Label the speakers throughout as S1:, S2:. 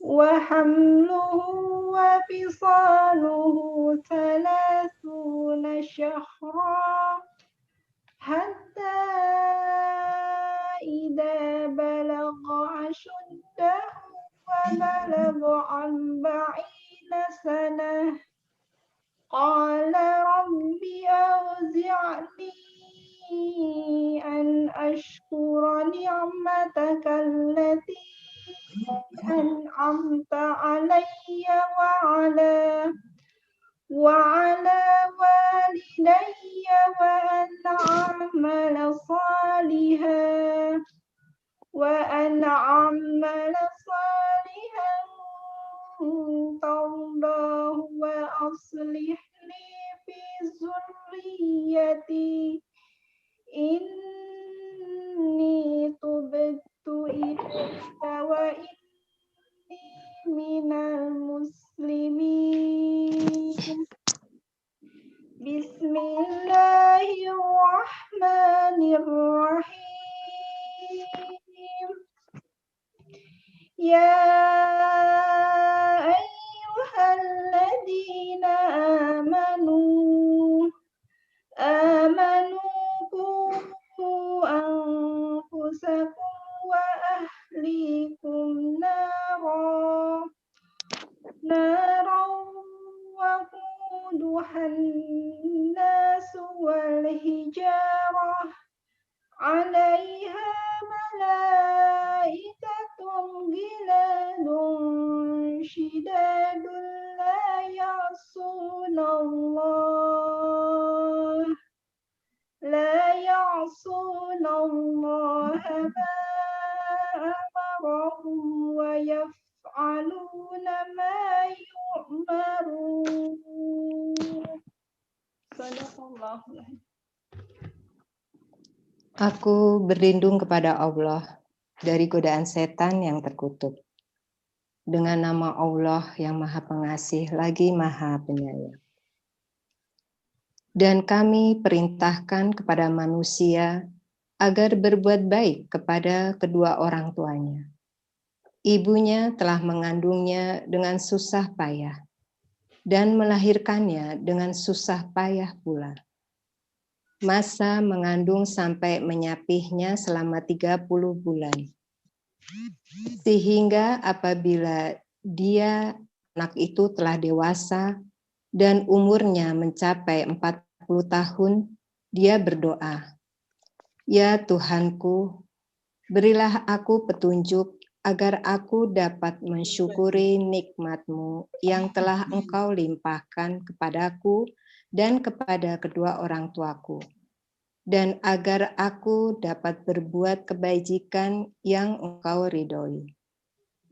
S1: وحمله وفصاله 30 شهرا حتى إذا بلغ أشده وبلغ 40 سنة قال رب أوزعني أن أشكر نعمتك التي أنعمت علي وعلى والدي وأن أعمل صالحا ترضاه وأصلح لي في ذريتي إني تبت إليك وإني من المسلمين بسم الله الرحمن الرحيم يا أيها الذين آمنوا قوا أنفسكم وأهليكم نارا وقودها الناس والحجارة عليها ملائكة غلاظ شداد لا يعصون الله ما أمرهم ويفعلون ما يؤمرون. Sadaqallahul.
S2: Aku berlindung kepada Allah dari godaan setan yang terkutuk. Dengan nama Allah yang Maha Pengasih lagi Maha Penyayang. Dan kami perintahkan kepada manusia agar berbuat baik kepada kedua orang tuanya. Ibunya telah mengandungnya dengan susah payah dan melahirkannya dengan susah payah pula. Masa mengandung sampai menyapihnya selama 30 bulan. Sehingga apabila anak itu telah dewasa dan umurnya mencapai 40 tahun, dia berdoa, "Ya Tuhanku, berilah aku petunjuk agar aku dapat mensyukuri nikmat-Mu yang telah Engkau limpahkan kepadaku dan kepada kedua orang tuaku, dan agar aku dapat berbuat kebajikan yang Engkau ridhoi.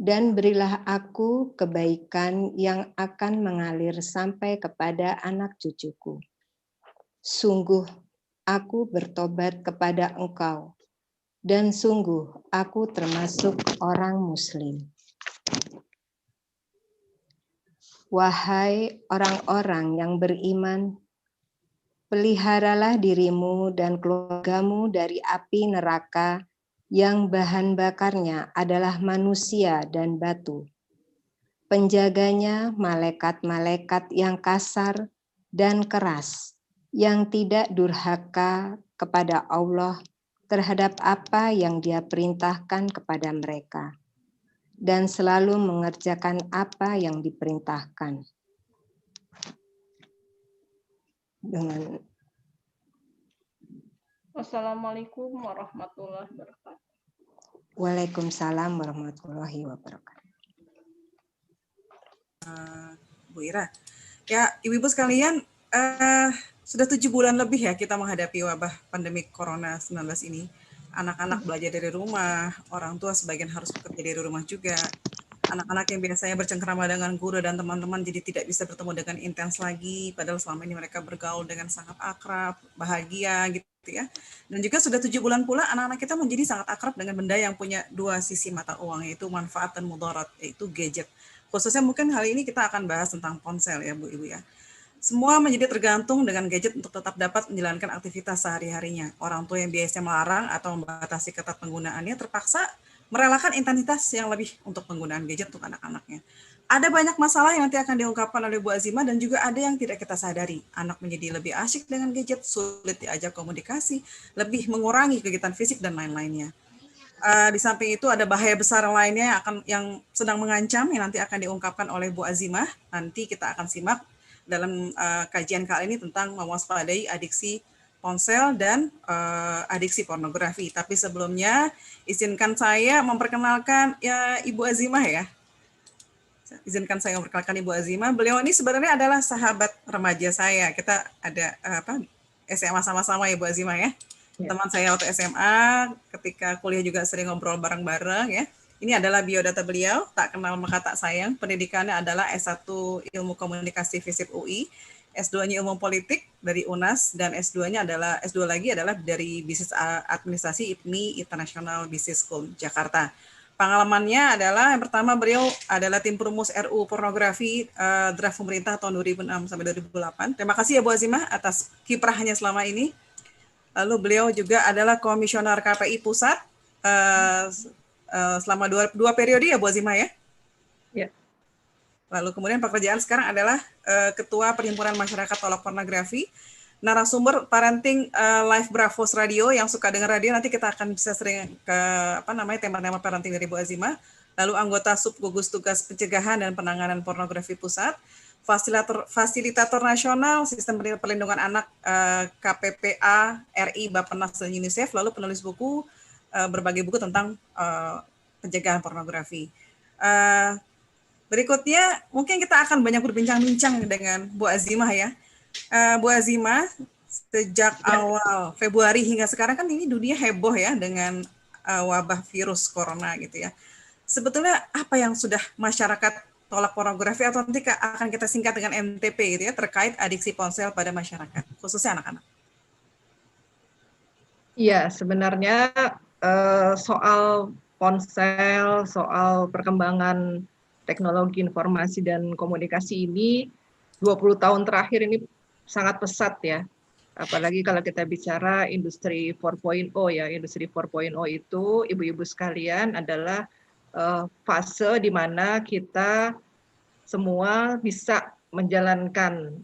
S2: Dan berilah aku kebaikan yang akan mengalir sampai kepada anak cucuku. Sungguh aku bertobat kepada Engkau, dan sungguh aku termasuk orang Muslim. Wahai orang-orang yang beriman, peliharalah dirimu dan keluargamu dari api neraka yang bahan bakarnya adalah manusia dan batu. Penjaganya malaikat-malaikat yang kasar dan keras, yang tidak durhaka kepada Allah terhadap apa yang Dia perintahkan kepada mereka, dan selalu mengerjakan apa yang diperintahkan.
S1: Wassalamualaikum warahmatullahi wabarakatuh.
S2: Waalaikumsalam warahmatullahi wabarakatuh.
S3: Bu Ira, ya ibu-ibu sekalian, sudah 7 bulan lebih ya kita menghadapi wabah pandemi Corona 19 ini. Anak-anak belajar dari rumah, orang tua sebagian harus bekerja dari rumah juga. Anak-anak yang biasanya bercengkrama dengan guru dan teman-teman jadi tidak bisa bertemu dengan intens lagi, padahal selama ini mereka bergaul dengan sangat akrab, bahagia gitu ya. Dan juga sudah 7 bulan pula anak-anak kita menjadi sangat akrab dengan benda yang punya dua sisi mata uang, yaitu manfaat dan mudarat, yaitu gadget. Khususnya mungkin kali ini kita akan bahas tentang ponsel ya Bu Ibu ya. Semua menjadi tergantung dengan gadget untuk tetap dapat menjalankan aktivitas sehari-harinya. Orang tua yang biasanya melarang atau membatasi ketat penggunaannya terpaksa merelakan intensitas yang lebih untuk penggunaan gadget untuk anak-anaknya. Ada banyak masalah yang nanti akan diungkapkan oleh Bu Azimah dan juga ada yang tidak kita sadari. Anak menjadi lebih asyik dengan gadget, sulit diajak komunikasi, lebih mengurangi kegiatan fisik dan lain-lainnya. Di samping itu ada bahaya besar lainnya yang sedang mengancam yang nanti akan diungkapkan oleh Bu Azimah. Nanti kita akan simak dalam kajian kali ini tentang mewaspadai adiksi ponsel dan adiksi pornografi. Tapi sebelumnya izinkan saya memperkenalkan ya Ibu Azimah ya. Izinkan saya memperkenalkan Ibu Azimah. Beliau ini sebenarnya adalah sahabat remaja saya. Kita ada SMA sama-sama ya Bu Azimah ya. Teman saya waktu SMA, ketika kuliah juga sering ngobrol bareng-bareng ya. Ini adalah biodata beliau, tak kenal maka tak sayang. Pendidikannya adalah S1 Ilmu Komunikasi FISIP UI, S2-nya Ilmu Politik dari UNAS, dan S2-nya adalah S2 lagi adalah dari Bisnis Administrasi IPMI International Business School Jakarta. Pengalamannya adalah yang pertama beliau adalah tim perumus RU pornografi draft pemerintah tahun 2006 sampai 2008. Terima kasih ya Bu Azimah atas kiprahnya selama ini. Lalu beliau juga adalah komisioner KPI pusat selama dua periode ya Bu Azimah ya.
S1: Ya.
S3: Lalu kemudian pekerjaan sekarang adalah ketua perhimpunan masyarakat tolak pornografi. Narasumber parenting live Bravos Radio yang suka dengar radio, nanti kita akan bisa sering ke tema-tema parenting dari Bu Azimah. Lalu anggota subgugus tugas pencegahan dan penanganan pornografi pusat, fasilitator nasional sistem perlindungan anak KPPA RI Bappenas dan UNICEF, lalu penulis buku berbagai buku tentang pencegahan pornografi. Berikutnya mungkin kita akan banyak berbincang-bincang dengan Bu Azimah ya. Bu Azimah, sejak awal Februari hingga sekarang kan ini dunia heboh ya dengan wabah virus corona gitu ya. Sebetulnya apa yang sudah masyarakat tolak pornografi atau nanti akan kita singkat dengan MTP gitu ya terkait adiksi ponsel pada masyarakat, khususnya anak-anak?
S1: Iya, sebenarnya soal ponsel, soal perkembangan teknologi informasi dan komunikasi ini 20 tahun terakhir ini sangat pesat ya. Apalagi kalau kita bicara industri 4.0 ya. Industri 4.0 itu ibu-ibu sekalian adalah fase di mana kita semua bisa menjalankan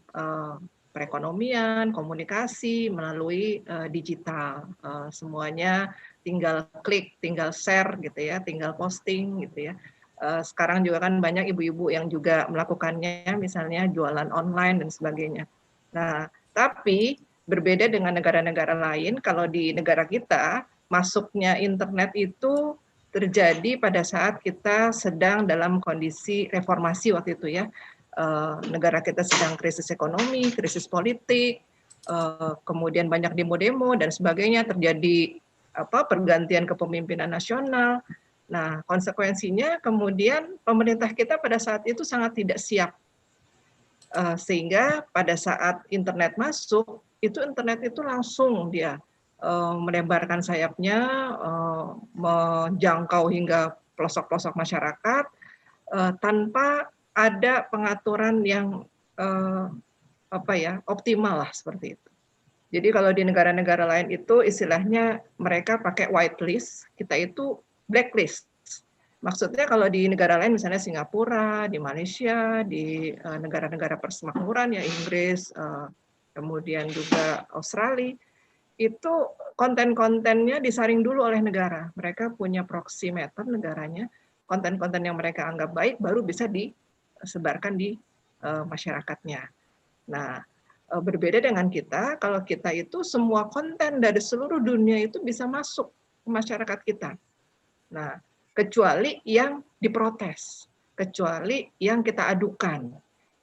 S1: perekonomian, komunikasi melalui digital. Semuanya tinggal klik, tinggal share gitu ya, tinggal posting gitu ya. Sekarang juga kan banyak ibu-ibu yang juga melakukannya, misalnya jualan online dan sebagainya. Nah, tapi berbeda dengan negara-negara lain, kalau di negara kita, masuknya internet itu terjadi pada saat kita sedang dalam kondisi reformasi waktu itu ya. Negara kita sedang krisis ekonomi, krisis politik, kemudian banyak demo-demo dan sebagainya, terjadi pergantian kepemimpinan nasional. Nah, konsekuensinya kemudian pemerintah kita pada saat itu sangat tidak siap. Sehingga pada saat internet masuk, internet itu langsung dia melebarkan sayapnya, menjangkau hingga pelosok-pelosok masyarakat, tanpa ada pengaturan yang optimal lah seperti itu. Jadi kalau di negara-negara lain itu istilahnya mereka pakai whitelist, kita itu blacklist. Maksudnya kalau di negara lain misalnya Singapura, di Malaysia, di negara-negara persemakmuran ya Inggris, kemudian juga Australia, itu konten-kontennya disaring dulu oleh negara. Mereka punya proxymeter negaranya, konten-konten yang mereka anggap baik baru bisa disebarkan di masyarakatnya. Nah, berbeda dengan kita, kalau kita itu semua konten dari seluruh dunia itu bisa masuk ke masyarakat kita. Nah, kecuali yang diprotes, kecuali yang kita adukan.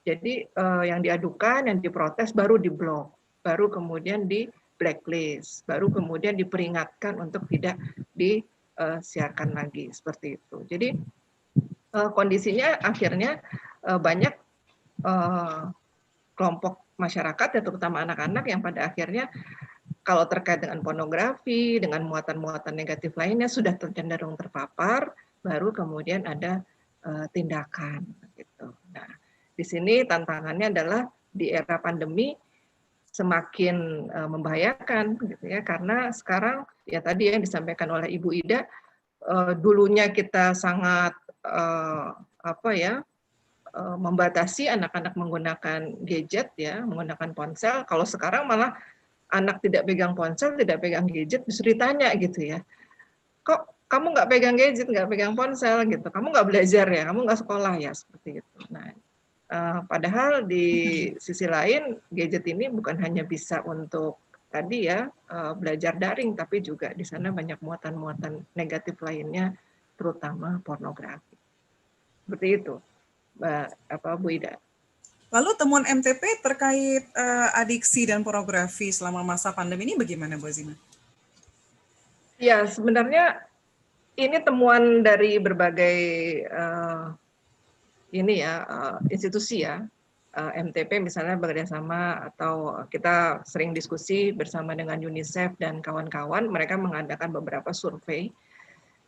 S1: Jadi yang diadukan, yang diprotes baru diblok, baru kemudian di blacklist, baru kemudian diperingatkan untuk tidak disiarkan lagi seperti itu. Jadi kondisinya akhirnya banyak kelompok masyarakat dan terutama anak-anak yang pada akhirnya kalau terkait dengan pornografi, dengan muatan-muatan negatif lainnya sudah cenderung terpapar, baru kemudian ada tindakan. Gitu. Nah, di sini tantangannya adalah di era pandemi semakin membahayakan, gitu ya, karena sekarang ya tadi yang disampaikan oleh Ibu Ida, dulunya kita sangat membatasi anak-anak menggunakan gadget ya, menggunakan ponsel. Kalau sekarang malah anak tidak pegang ponsel, tidak pegang gadget, justru ditanya gitu ya, kok kamu nggak pegang gadget, nggak pegang ponsel gitu, kamu nggak belajar ya, kamu nggak sekolah ya, seperti itu. Nah, padahal di sisi lain gadget ini bukan hanya bisa untuk tadi ya belajar daring, tapi juga di sana banyak muatan-muatan negatif lainnya, terutama pornografi. Seperti itu, Bu Ida.
S3: Lalu temuan MTP terkait adiksi dan pornografi selama masa pandemi ini bagaimana, Bu Azima?
S1: Ya, sebenarnya ini temuan dari berbagai institusi ya. MTP misalnya bekerjasama atau kita sering diskusi bersama dengan UNICEF dan kawan-kawan, mereka mengadakan beberapa survei.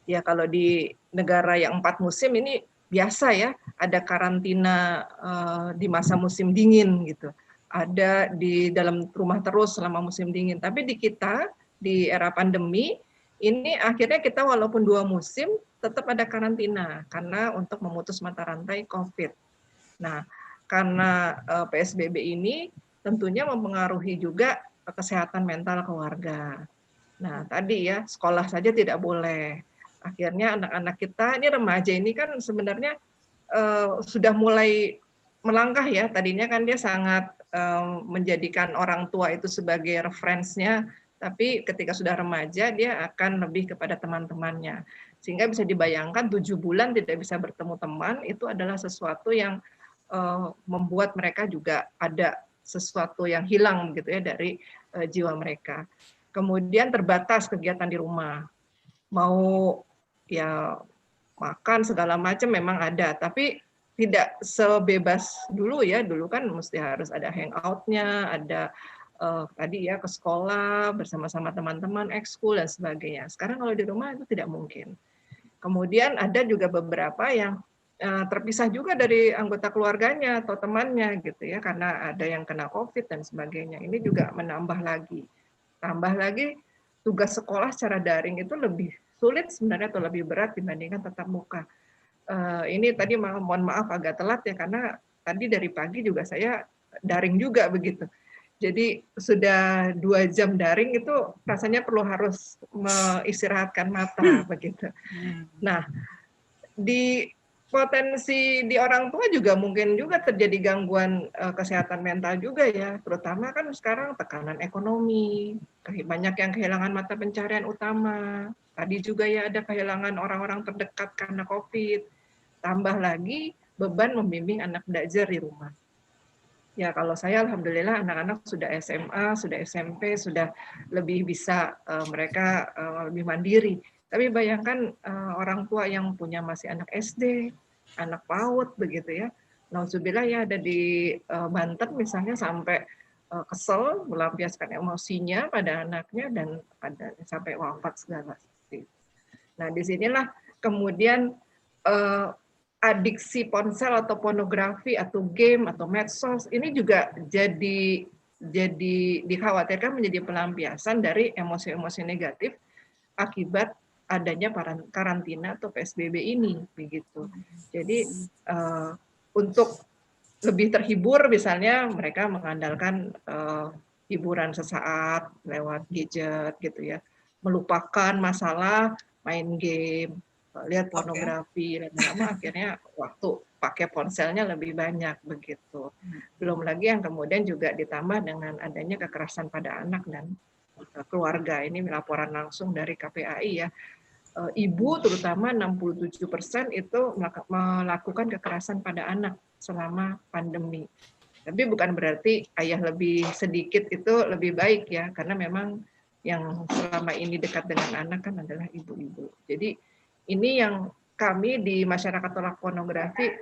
S1: Ya kalau di negara yang 4 musim ini biasa ya, ada karantina di masa musim dingin gitu. Ada di dalam rumah terus selama musim dingin. Tapi di kita, di era pandemi, ini akhirnya kita walaupun 2 musim, tetap ada karantina, karena untuk memutus mata rantai COVID. Nah, karena PSBB ini tentunya mempengaruhi juga kesehatan mental keluarga. Nah, tadi ya, sekolah saja tidak boleh. Akhirnya anak-anak kita, ini remaja ini kan sebenarnya sudah mulai melangkah ya. Tadinya kan dia sangat menjadikan orang tua itu sebagai referensinya, tapi ketika sudah remaja, dia akan lebih kepada teman-temannya. Sehingga bisa dibayangkan 7 bulan tidak bisa bertemu teman, itu adalah sesuatu yang membuat mereka juga ada sesuatu yang hilang gitu ya dari jiwa mereka. Kemudian terbatas kegiatan di rumah, mau ya makan segala macam memang ada, tapi tidak sebebas dulu ya. Dulu kan mesti harus ada hangout-nya, ada tadi ya ke sekolah bersama-sama teman-teman, ekskul dan sebagainya. Sekarang kalau di rumah itu tidak mungkin. Kemudian ada juga beberapa yang terpisah juga dari anggota keluarganya atau temannya gitu ya, karena ada yang kena COVID dan sebagainya. Ini juga menambah lagi. Tambah lagi tugas sekolah secara daring itu lebih sulit sebenarnya atau lebih berat dibandingkan tatap muka. Ini tadi mohon maaf agak telat ya, karena tadi dari pagi juga saya daring juga begitu. Jadi sudah 2 jam daring itu rasanya perlu harus mengistirahatkan mata begitu. Nah, di potensi di orang tua juga mungkin juga terjadi gangguan kesehatan mental juga ya, terutama kan sekarang tekanan ekonomi, banyak yang kehilangan mata pencaharian utama, tadi juga ya ada kehilangan orang-orang terdekat karena COVID, tambah lagi beban membimbing anak belajar di rumah. Ya kalau saya alhamdulillah anak-anak sudah SMA, sudah SMP, sudah lebih bisa mereka lebih mandiri. Tapi bayangkan orang tua yang punya masih anak SD, anak PAUD begitu ya. Nauzubillah ya ada di Banten misalnya sampai kesel melampiaskan emosinya pada anaknya dan ada sampai wafat segala. Nah disinilah kemudian adiksi ponsel atau pornografi atau game atau medsos ini juga jadi dikhawatirkan menjadi pelampiasan dari emosi-emosi negatif akibat adanya karantina atau PSBB ini begitu. Jadi untuk lebih terhibur misalnya mereka mengandalkan hiburan sesaat lewat gadget gitu ya, melupakan masalah main game, lihat pornografi, lama-lama akhirnya waktu pakai ponselnya lebih banyak begitu. Belum lagi yang kemudian juga ditambah dengan adanya kekerasan pada anak dan keluarga. Ini laporan langsung dari KPAI ya. Ibu terutama 67% itu melakukan kekerasan pada anak selama pandemi. Tapi bukan berarti ayah lebih sedikit itu lebih baik ya, karena memang yang selama ini dekat dengan anak kan adalah ibu-ibu. Jadi ini yang kami di masyarakat tolak pornografi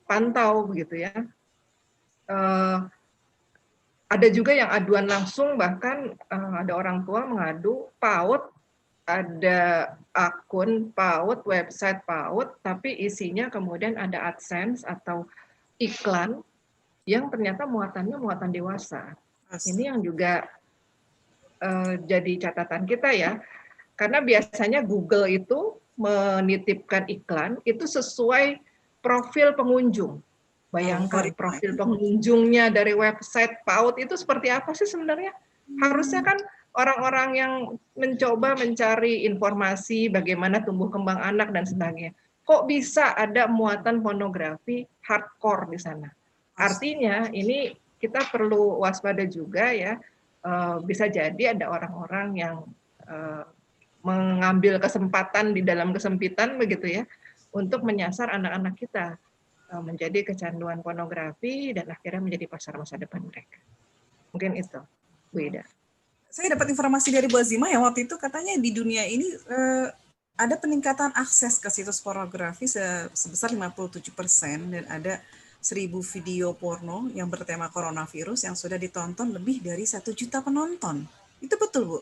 S1: pantau begitu ya. Ada juga yang aduan langsung, bahkan ada orang tua mengadu PAUD, ada akun PAUD, website PAUD, tapi isinya kemudian ada AdSense atau iklan yang ternyata muatannya muatan dewasa. Ini yang juga jadi catatan kita ya. Karena biasanya Google itu menitipkan iklan itu sesuai profil pengunjung. Bayangkan profil pengunjungnya dari website PAUD itu seperti apa sih sebenarnya? Harusnya kan orang-orang yang mencoba mencari informasi bagaimana tumbuh kembang anak dan sebagainya. Kok bisa ada muatan pornografi hardcore di sana? Artinya ini kita perlu waspada juga ya. Bisa jadi ada orang-orang yang mengambil kesempatan di dalam kesempitan begitu ya untuk menyasar anak-anak kita menjadi kecanduan pornografi dan akhirnya menjadi pasar masa depan mereka. Mungkin itu, Bu Ida.
S3: Saya dapat informasi dari Bu Azimah yang waktu itu katanya di dunia ini ada peningkatan akses ke situs pornografi sebesar 57% dan ada 1.000 video porno yang bertema coronavirus yang sudah ditonton lebih dari 1 juta penonton. Itu betul, Bu?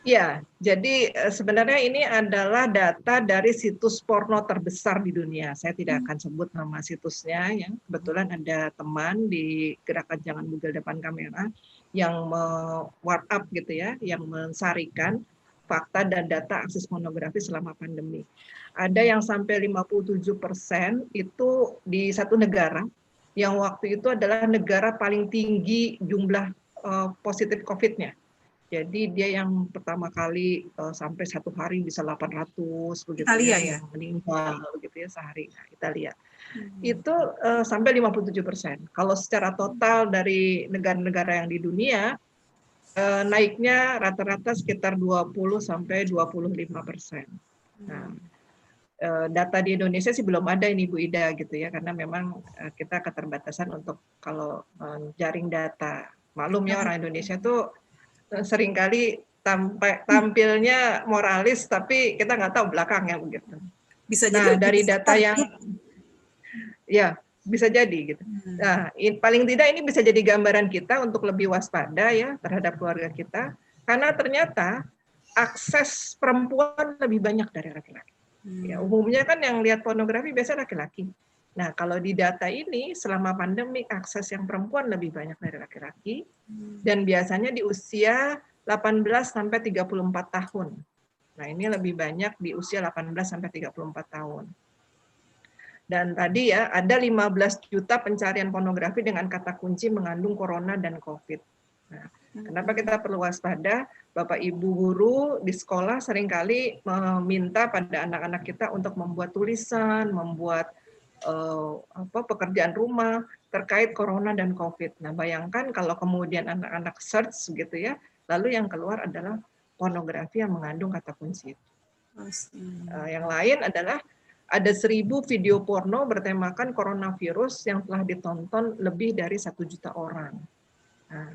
S1: Ya, jadi sebenarnya ini adalah data dari situs porno terbesar di dunia. Saya tidak akan sebut nama situsnya, ya. Kebetulan ada teman di Gerakan Jangan Google Depan Kamera yang me-wrap up gitu ya, yang mensarikan fakta dan data akses pornografi selama pandemi. Ada yang sampai 57% itu di satu negara, yang waktu itu adalah negara paling tinggi jumlah positif COVID-nya. Jadi dia yang pertama kali sampai satu hari bisa 800 begitu
S3: Italia,
S1: ya, yang meninggal begitu ya sehari. Nah, Italia. Itu sampai 57%. Kalau secara total dari negara-negara yang di dunia naiknya rata-rata sekitar 20 sampai 25%. Nah, data di Indonesia sih belum ada ini Bu Ida gitu ya, karena memang kita keterbatasan untuk kalau jaring data. Maklum ya orang Indonesia tuh seringkali tampilnya moralis tapi kita nggak tahu belakangnya begitu.
S3: Bisa jadi
S1: dari data yang ya bisa jadi gitu. Nah, paling tidak ini bisa jadi gambaran kita untuk lebih waspada ya terhadap keluarga kita karena ternyata akses perempuan lebih banyak dari laki-laki. Ya, umumnya kan yang lihat pornografi biasanya laki-laki. Nah, kalau di data ini selama pandemi akses yang perempuan lebih banyak dari laki-laki dan biasanya di usia 18 sampai 34 tahun. Nah, ini lebih banyak di usia 18 sampai 34 tahun. Dan tadi ya, ada 15 juta pencarian pornografi dengan kata kunci mengandung corona dan COVID. Nah, kenapa kita perlu waspada? Bapak Ibu guru di sekolah seringkali meminta pada anak-anak kita untuk membuat tulisan, membuat pekerjaan rumah terkait corona dan COVID. Nah, bayangkan kalau kemudian anak-anak search gitu ya, lalu yang keluar adalah pornografi yang mengandung kata kunci. Yang lain adalah ada 1.000 video porno bertemakan coronavirus yang telah ditonton lebih dari 1 juta orang. Nah,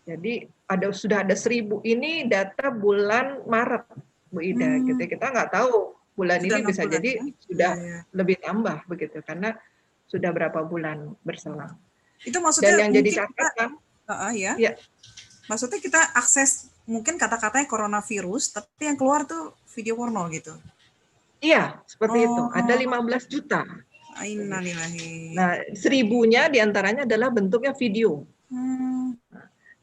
S1: jadi sudah ada 1.000 ini data bulan Maret, Bu Ida. Gitu. Kita nggak tahu bulan sudah ini bisa bulan, jadi ya? Sudah lebih tambah begitu karena sudah berapa bulan berselang.
S3: Itu maksudnya
S1: dan yang jadi catatan
S3: ya. Maksudnya kita akses mungkin kata-katanya coronavirus tapi yang keluar tuh video porno gitu.
S1: Iya, seperti itu. Ada 15 juta.
S3: Innalillahi.
S1: Nah, 1.000-nya diantaranya adalah bentuknya video.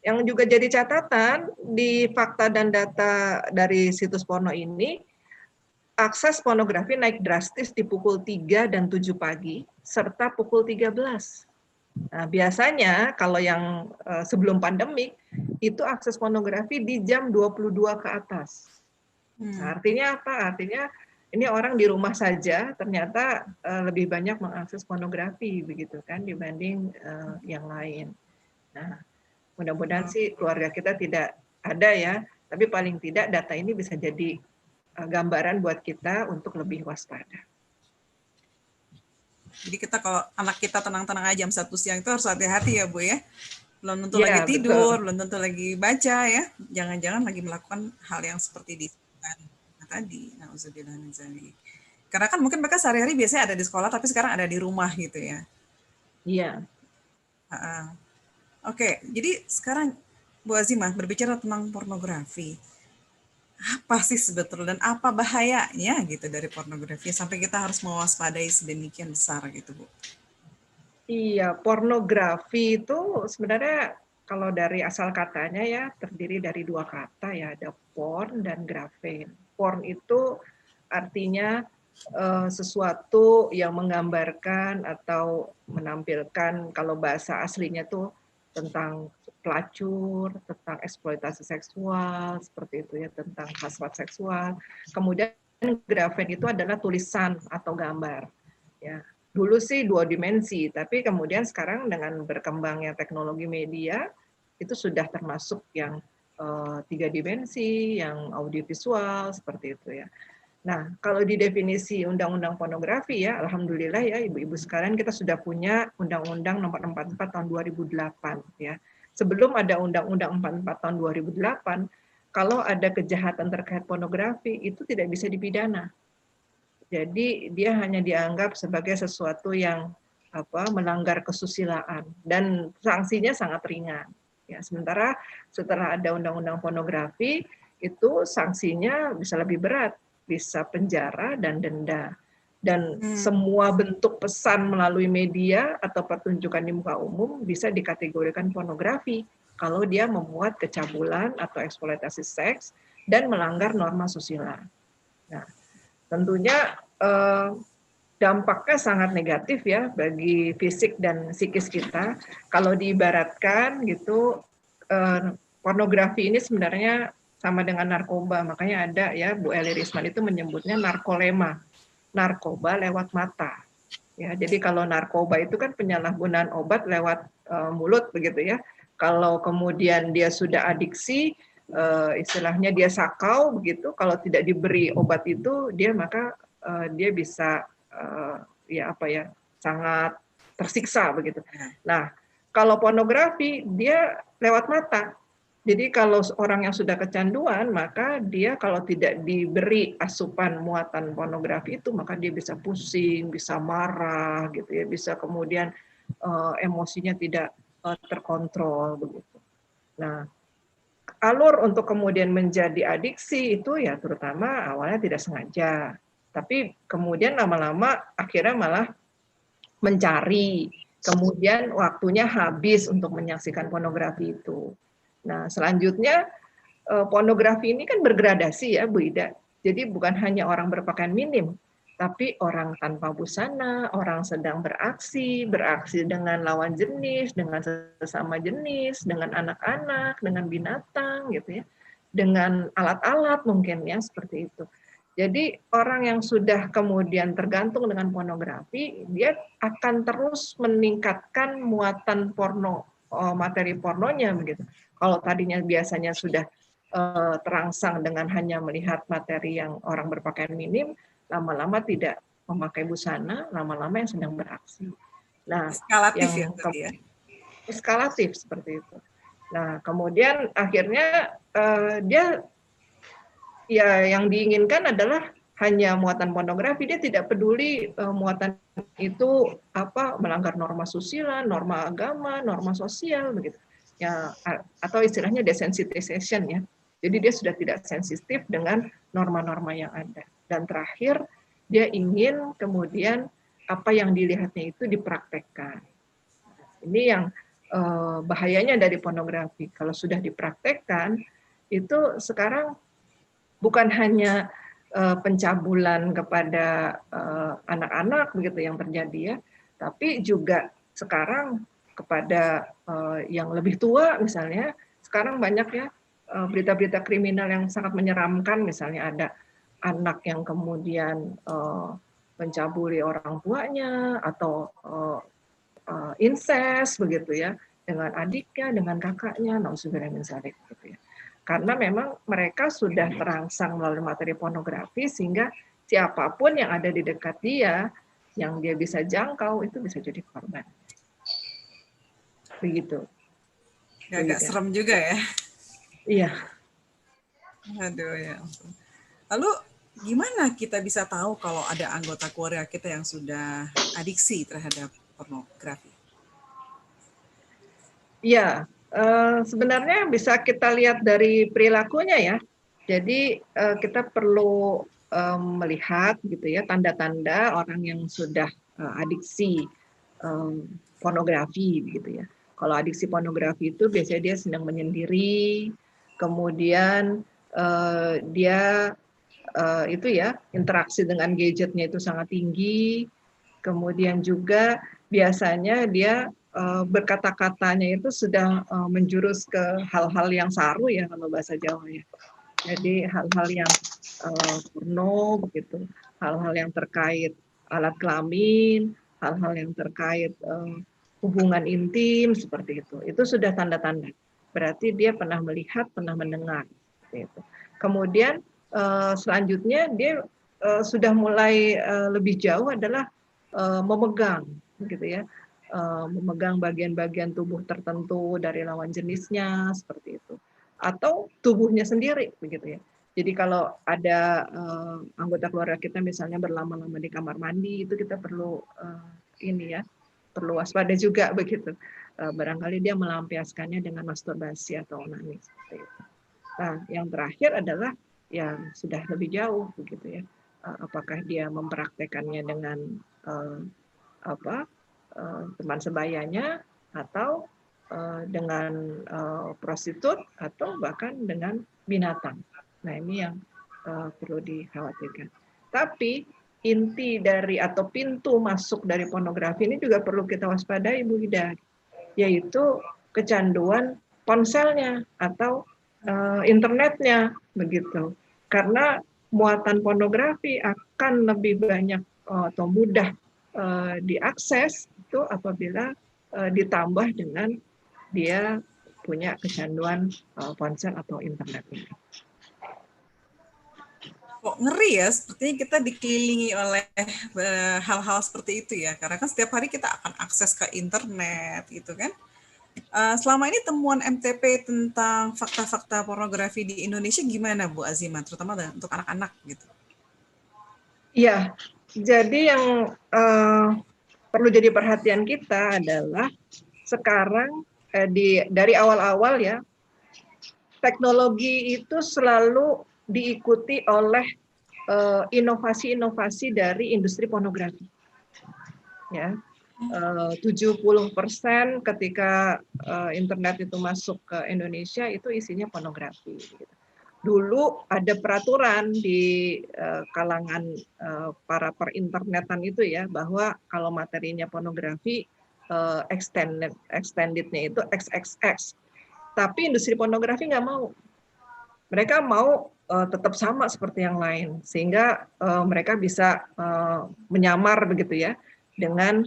S1: Yang juga jadi catatan di fakta dan data dari situs porno ini, akses pornografi naik drastis di pukul 3 dan 7 pagi, serta pukul 13. Nah, biasanya kalau yang sebelum pandemik, itu akses pornografi di jam 22 ke atas. Nah, artinya apa? Artinya ini orang di rumah saja ternyata lebih banyak mengakses pornografi begitu kan dibanding yang lain. Nah, mudah-mudahan sih keluarga kita tidak ada ya, tapi paling tidak data ini bisa jadi gambaran buat kita untuk lebih waspada.
S3: Jadi kita kalau anak kita tenang-tenang aja jam 1 siang itu harus hati-hati ya Bu ya. Belum tentu lagi tidur, belum tentu lagi baca ya. Jangan-jangan lagi melakukan hal yang seperti disebutkan tadi. Nauzubillah min dzalik. Karena kan mungkin mereka sehari-hari biasanya ada di sekolah tapi sekarang ada di rumah gitu ya.
S1: Iya.
S3: Oke, jadi sekarang Bu Azimah berbicara tentang pornografi. Apa sih sebetulnya dan apa bahayanya gitu dari pornografi sampai kita harus mewaspadai sedemikian besar gitu Bu?
S1: Iya, pornografi itu sebenarnya kalau dari asal katanya ya terdiri dari 2 kata ya, ada porn dan graphein. Porn itu artinya sesuatu yang menggambarkan atau menampilkan, kalau bahasa aslinya tuh tentang pelacur, tentang eksploitasi seksual, seperti itu ya, tentang hasrat seksual. Kemudian grafen itu adalah tulisan atau gambar. Ya, dulu sih 2 dimensi, tapi kemudian sekarang dengan berkembangnya teknologi media itu sudah termasuk yang 3 dimensi, yang audiovisual seperti itu ya. Nah, kalau di definisi Undang-Undang Pornografi ya, alhamdulillah ya ibu-ibu sekalian, kita sudah punya Undang-Undang Nomor 44 tahun 2008 ya. Sebelum ada Undang-Undang 44 tahun 2008, kalau ada kejahatan terkait pornografi itu tidak bisa dipidana. Jadi dia hanya dianggap sebagai sesuatu yang melanggar kesusilaan dan sanksinya sangat ringan. Ya, sementara setelah ada Undang-Undang Pornografi itu sanksinya bisa lebih berat, bisa penjara dan denda. Dan semua bentuk pesan melalui media atau pertunjukan di muka umum bisa dikategorikan pornografi kalau dia memuat kecabulan atau eksploitasi seks dan melanggar norma susila. Nah, tentunya dampaknya sangat negatif ya bagi fisik dan psikis kita. Kalau diibaratkan gitu, pornografi ini sebenarnya sama dengan narkoba, makanya ada ya Bu Eli Risman itu menyebutnya narkolema, narkoba lewat mata. Ya, jadi kalau narkoba itu kan penyalahgunaan obat lewat mulut begitu ya. Kalau kemudian dia sudah adiksi, istilahnya dia sakau begitu, kalau tidak diberi obat itu dia maka dia bisa sangat tersiksa begitu. Nah, kalau pornografi dia lewat mata. Jadi kalau orang yang sudah kecanduan, maka dia kalau tidak diberi asupan muatan pornografi itu, maka dia bisa pusing, bisa marah, gitu ya, bisa kemudian emosinya tidak terkontrol begitu. Nah, alur untuk kemudian menjadi adiksi itu ya terutama awalnya tidak sengaja, tapi kemudian lama-lama akhirnya malah mencari, kemudian waktunya habis untuk menyaksikan pornografi itu. Nah, selanjutnya pornografi ini kan bergradasi ya Bu Ida. Jadi bukan hanya orang berpakaian minim, tapi orang tanpa busana, orang sedang beraksi dengan lawan jenis, dengan sesama jenis, dengan anak-anak, dengan binatang gitu ya. Dengan alat-alat mungkin ya seperti itu. Jadi orang yang sudah kemudian tergantung dengan pornografi, dia akan terus meningkatkan muatan porno, materi pornonya begitu. Kalau tadinya biasanya sudah terangsang dengan hanya melihat materi yang orang berpakaian minim, lama-lama tidak memakai busana, lama-lama yang sedang beraksi. Nah,
S3: eskalatif
S1: yang
S3: ya,
S1: eskalatif seperti itu. Nah, kemudian akhirnya dia ya yang diinginkan adalah hanya muatan pornografi, dia tidak peduli muatan itu melanggar norma susila, norma agama, norma sosial begitu. Ya, atau istilahnya desensitization ya. Jadi dia sudah tidak sensitif dengan norma-norma yang ada. Dan terakhir dia ingin kemudian apa yang dilihatnya itu dipraktekkan. Ini yang bahayanya dari pornografi. Kalau sudah dipraktekkan itu sekarang bukan hanya pencabulan kepada anak-anak begitu yang terjadi ya, tapi juga sekarang kepada yang lebih tua misalnya. Sekarang banyak ya berita-berita kriminal yang sangat menyeramkan, misalnya ada anak yang kemudian mencabuli orang tuanya atau incest begitu ya, dengan adiknya, dengan kakaknya, nauzubillah min dzalik gitu ya. Karena memang mereka sudah terangsang melalui materi pornografi sehingga siapapun yang ada di dekat dia yang dia bisa jangkau itu bisa jadi korban. Begitu.
S3: Agak serem juga ya.
S1: Iya.
S3: Aduh ya. Lalu gimana kita bisa tahu kalau ada anggota keluarga kita yang sudah adiksi terhadap pornografi?
S1: Iya, sebenarnya bisa kita lihat dari perilakunya ya. Jadi kita perlu melihat gitu ya tanda-tanda orang yang sudah adiksi pornografi gitu ya. Kalau adiksi pornografi itu biasanya dia sedang menyendiri, kemudian dia itu ya, interaksi dengan gadgetnya itu sangat tinggi. Kemudian juga biasanya dia berkata-katanya itu sudah menjurus ke hal-hal yang saru ya kalau bahasa Jawa ya. Jadi hal-hal yang porno begitu, hal-hal yang terkait alat kelamin, hal-hal yang terkait hubungan intim seperti itu. Itu sudah tanda-tanda. Berarti dia pernah melihat, pernah mendengar. Gitu. Kemudian selanjutnya dia sudah mulai lebih jauh adalah memegang, gitu ya, memegang bagian-bagian tubuh tertentu dari lawan jenisnya seperti itu, atau tubuhnya sendiri, begitu ya. Jadi kalau ada anggota keluarga kita misalnya berlama-lama di kamar mandi, itu kita perlu ini ya, perlu waspada juga begitu. Barangkali dia melampiaskannya dengan masturbasi atau onani seperti itu. Nah, yang terakhir adalah yang sudah lebih jauh begitu ya. Apakah dia mempraktekannya dengan teman sebayanya atau dengan prostitut atau bahkan dengan binatang. Nah, ini yang perlu dikhawatirkan. Tapi inti dari atau pintu masuk dari pornografi ini juga perlu kita waspadai, Bu Ida, yaitu kecanduan ponselnya atau internetnya begitu. Karena muatan pornografi akan lebih banyak atau mudah diakses itu apabila ditambah dengan dia punya kecanduan ponsel atau internet.
S3: Kok ngeri ya, sepertinya kita dikelilingi oleh hal-hal seperti itu ya, karena kan setiap hari kita akan akses ke internet gitu kan. Selama ini temuan MTP tentang fakta-fakta pornografi di Indonesia gimana Bu Azima, terutama untuk anak-anak gitu?
S1: Iya, jadi yang perlu jadi perhatian kita adalah sekarang dari awal-awal ya, teknologi itu selalu diikuti oleh inovasi-inovasi dari industri pornografi. Ya, 70% ketika internet itu masuk ke Indonesia itu isinya pornografi. Dulu ada peraturan di kalangan para perinternetan itu ya, bahwa kalau materinya pornografi extendednya itu XXX. Tapi industri pornografi nggak mau. Mereka mau tetap sama seperti yang lain, sehingga mereka bisa menyamar begitu ya dengan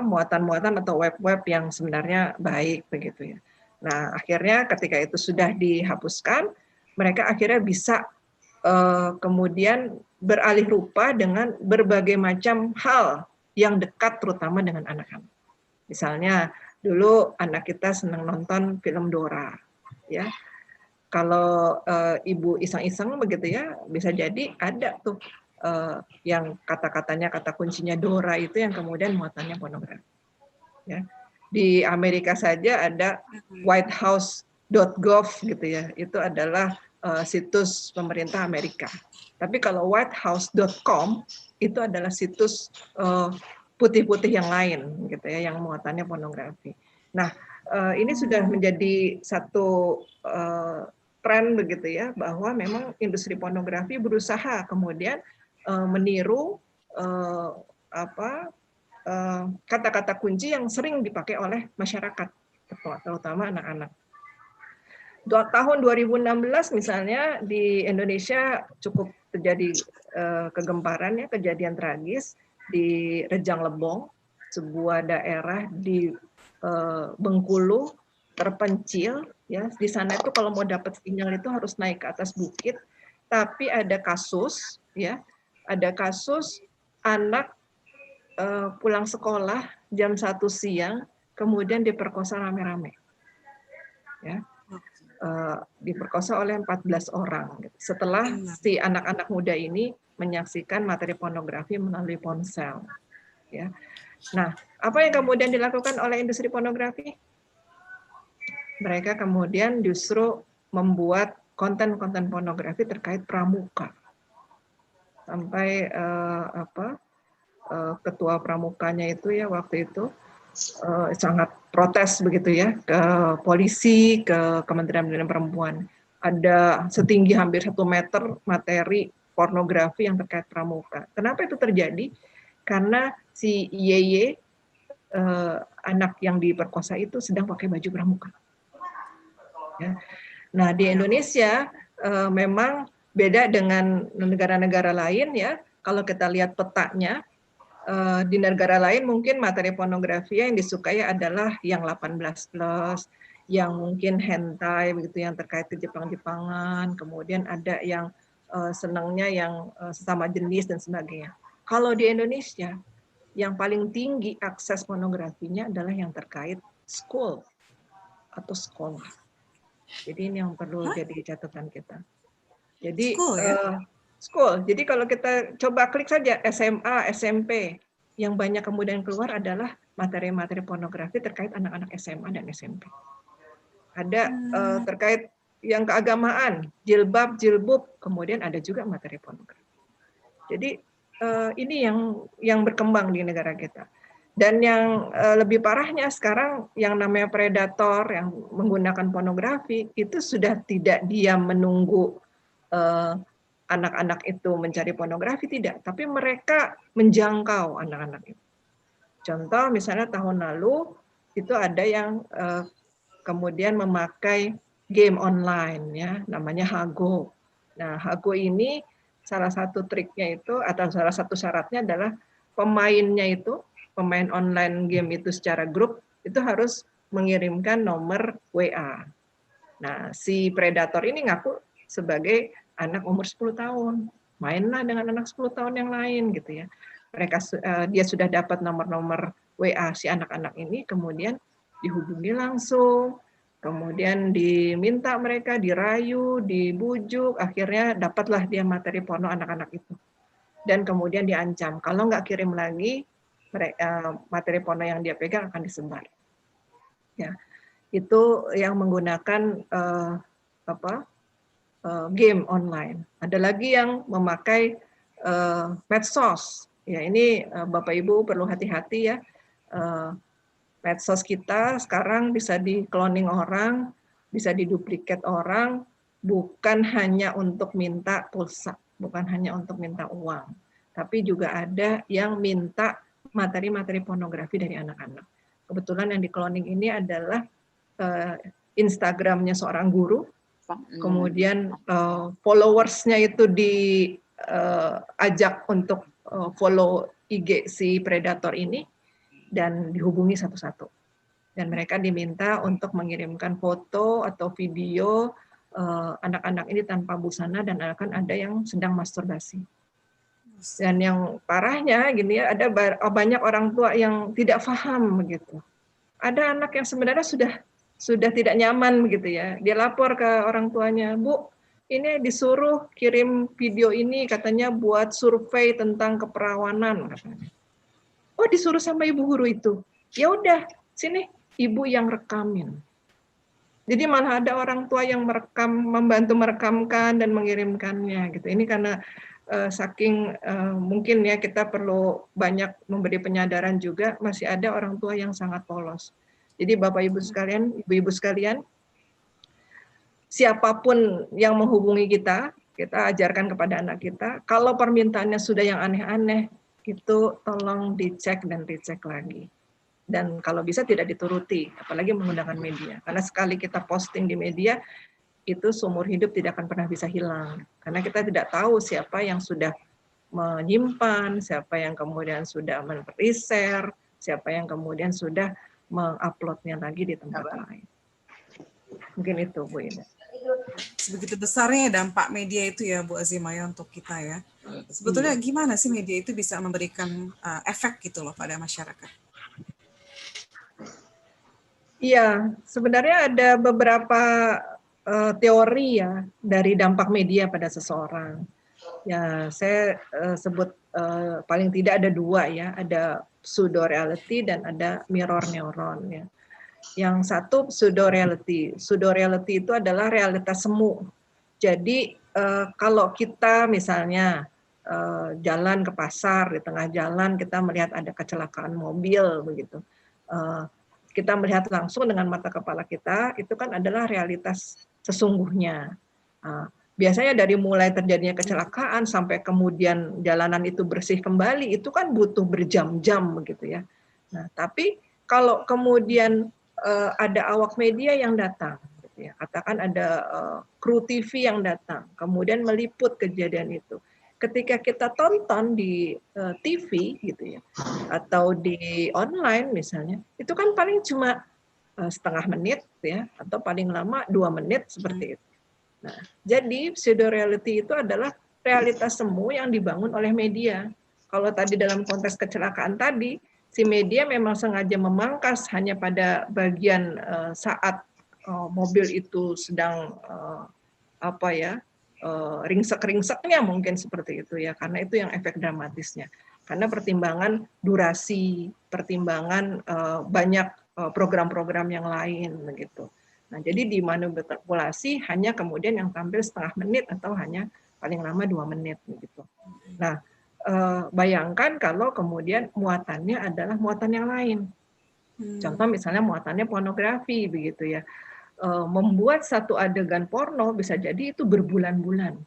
S1: muatan-muatan atau web-web yang sebenarnya baik begitu ya. Nah, akhirnya ketika itu sudah dihapuskan, mereka akhirnya bisa kemudian beralih rupa dengan berbagai macam hal yang dekat terutama dengan anak-anak. Misalnya dulu anak kita senang nonton film Dora, ya. Kalau ibu iseng-iseng begitu ya, bisa jadi ada tuh yang kata-katanya, kata kuncinya Dora itu yang kemudian muatannya pornografi. Ya. Di Amerika saja ada whitehouse.gov gitu ya, itu adalah situs pemerintah Amerika. Tapi kalau whitehouse.com itu adalah situs putih-putih yang lain gitu ya, yang muatannya pornografi. Nah, ini sudah menjadi satu tren begitu ya, bahwa memang industri pornografi berusaha kemudian meniru kata-kata kunci yang sering dipakai oleh masyarakat, terutama anak-anak. Tahun 2016 misalnya di Indonesia cukup terjadi kegemparan ya, kejadian tragis di Rejang Lebong, sebuah daerah di Bengkulu terpencil ya. Di sana itu kalau mau dapat sinyal itu harus naik ke atas bukit, tapi ada kasus ya, ada kasus anak pulang sekolah jam 1 siang kemudian diperkosa rame-rame. Ya. Diperkosa oleh 14 orang setelah si anak-anak muda ini menyaksikan materi pornografi melalui ponsel. Ya. Nah, apa yang kemudian dilakukan oleh industri pornografi? Mereka kemudian justru membuat konten-konten pornografi terkait pramuka. Sampai ketua pramukanya itu ya waktu itu sangat protes begitu ya ke polisi, ke Kementerian Perempuan. ada setinggi hampir 1 meter materi pornografi yang terkait pramuka. Kenapa itu terjadi? Karena si YY, anak yang diperkosa itu sedang pakai baju pramuka. Ya. Nah, di Indonesia memang beda dengan negara-negara lain ya. Kalau kita lihat petanya, di negara lain mungkin materi pornografi yang disukai adalah yang 18+, yang mungkin hentai begitu, yang terkait ke Jepang-Jepangan, kemudian ada yang senangnya yang sesama jenis dan sebagainya. Kalau di Indonesia, yang paling tinggi akses pornografinya adalah yang terkait school atau sekolah. Jadi ini yang perlu jadi catatan kita. Jadi school. Jadi kalau kita coba klik saja SMA, SMP, yang banyak kemudian keluar adalah materi-materi pornografi terkait anak-anak SMA dan SMP. Ada terkait yang keagamaan, jilbab, jilbub, kemudian ada juga materi pornografi. Jadi ini yang berkembang di negara kita. Dan yang lebih parahnya sekarang yang namanya predator yang menggunakan pornografi itu sudah tidak diam menunggu anak-anak itu mencari pornografi, tidak, tapi mereka menjangkau anak-anak itu. Contoh misalnya tahun lalu itu ada yang kemudian memakai game online ya, namanya Hago. Nah, Hago ini salah satu triknya itu atau salah satu syaratnya adalah pemainnya itu, pemain online game itu secara grup itu harus mengirimkan nomor WA. Nah, si predator ini ngaku sebagai anak umur 10 tahun. Mainlah dengan anak 10 tahun yang lain gitu ya. Dia sudah dapat nomor-nomor WA si anak-anak ini, kemudian dihubungi langsung, kemudian diminta mereka, dirayu, dibujuk, akhirnya dapatlah dia materi porno anak-anak itu. Dan kemudian diancam, kalau nggak kirim lagi, materi porno yang dia pegang akan disebar. Ya, itu yang menggunakan game online. Ada lagi yang memakai medsos. Ya, ini Bapak Ibu perlu hati-hati ya. Medsos kita sekarang bisa di-cloning orang, bisa diduplikat orang, bukan hanya untuk minta pulsa, bukan hanya untuk minta uang, tapi juga ada yang minta materi-materi pornografi dari anak-anak. Kebetulan yang di-cloning ini adalah Instagramnya seorang guru, kemudian followersnya itu diajak untuk follow IG si predator ini dan dihubungi satu-satu. Dan mereka diminta untuk mengirimkan foto atau video anak-anak ini tanpa busana dan akan ada yang sedang masturbasi. Dan yang parahnya gini ya, ada banyak orang tua yang tidak paham begitu. Ada anak yang sebenarnya sudah tidak nyaman begitu ya. Dia lapor ke orang tuanya, "Bu, ini disuruh kirim video ini katanya buat survei tentang keperawanan," katanya. Oh, disuruh sama ibu guru itu. Ya udah, sini ibu yang rekamin. Jadi malah ada orang tua yang membantu merekamkan dan mengirimkannya gitu. Ini karena saking mungkin ya kita perlu banyak memberi penyadaran juga, masih ada orang tua yang sangat polos. Jadi Bapak Ibu sekalian, Ibu-ibu sekalian, siapapun yang menghubungi kita ajarkan kepada anak kita, kalau permintaannya sudah yang aneh-aneh, itu tolong dicek dan dicek lagi. Dan kalau bisa tidak dituruti, apalagi menggunakan media. Karena sekali kita posting di media, itu seumur hidup tidak akan pernah bisa hilang. Karena kita tidak tahu siapa yang sudah menyimpan, siapa yang kemudian sudah men-share, siapa yang kemudian sudah menguploadnya lagi di tempat lain. Mungkin itu, Bu Ina.
S3: Sebegitu besarnya dampak media itu ya, Bu Azimaya, untuk kita ya. Sebetulnya gimana sih media itu bisa memberikan efek gitu loh pada masyarakat?
S1: Iya, sebenarnya ada beberapa teori ya dari dampak media pada seseorang. Ya, saya sebut paling tidak ada 2 ya, ada pseudo reality dan ada mirror neuron ya. Yang satu pseudo reality. Pseudo reality itu adalah realitas semu. Jadi kalau kita misalnya jalan ke pasar, di tengah jalan kita melihat ada kecelakaan mobil begitu. Kita melihat langsung dengan mata kepala kita, itu kan adalah realitas sesungguhnya. Biasanya dari mulai terjadinya kecelakaan sampai kemudian jalanan itu bersih kembali, itu kan butuh berjam-jam begitu ya. Nah, tapi kalau kemudian ada awak media yang datang, gitu ya, katakan ada kru TV yang datang, kemudian meliput kejadian itu. Ketika kita tonton di TV gitu ya, atau di online misalnya, itu kan paling cuma setengah menit ya, atau paling lama 2 menit seperti itu. Nah, jadi pseudo reality itu adalah realitas semu yang dibangun oleh media. Kalau tadi dalam konteks kecelakaan tadi, si media memang sengaja memangkas hanya pada bagian saat mobil itu sedang ringsek-ringseknya mungkin seperti itu ya, karena itu yang efek dramatisnya. Karena pertimbangan durasi, pertimbangan banyak program-program yang lain begitu. Nah, jadi di manipulasi hanya kemudian yang tampil setengah menit atau hanya paling lama 2 menit begitu. Nah, bayangkan kalau kemudian muatannya adalah muatan yang lain. Contoh misalnya muatannya pornografi begitu ya. Membuat satu adegan porno bisa jadi itu berbulan-bulan.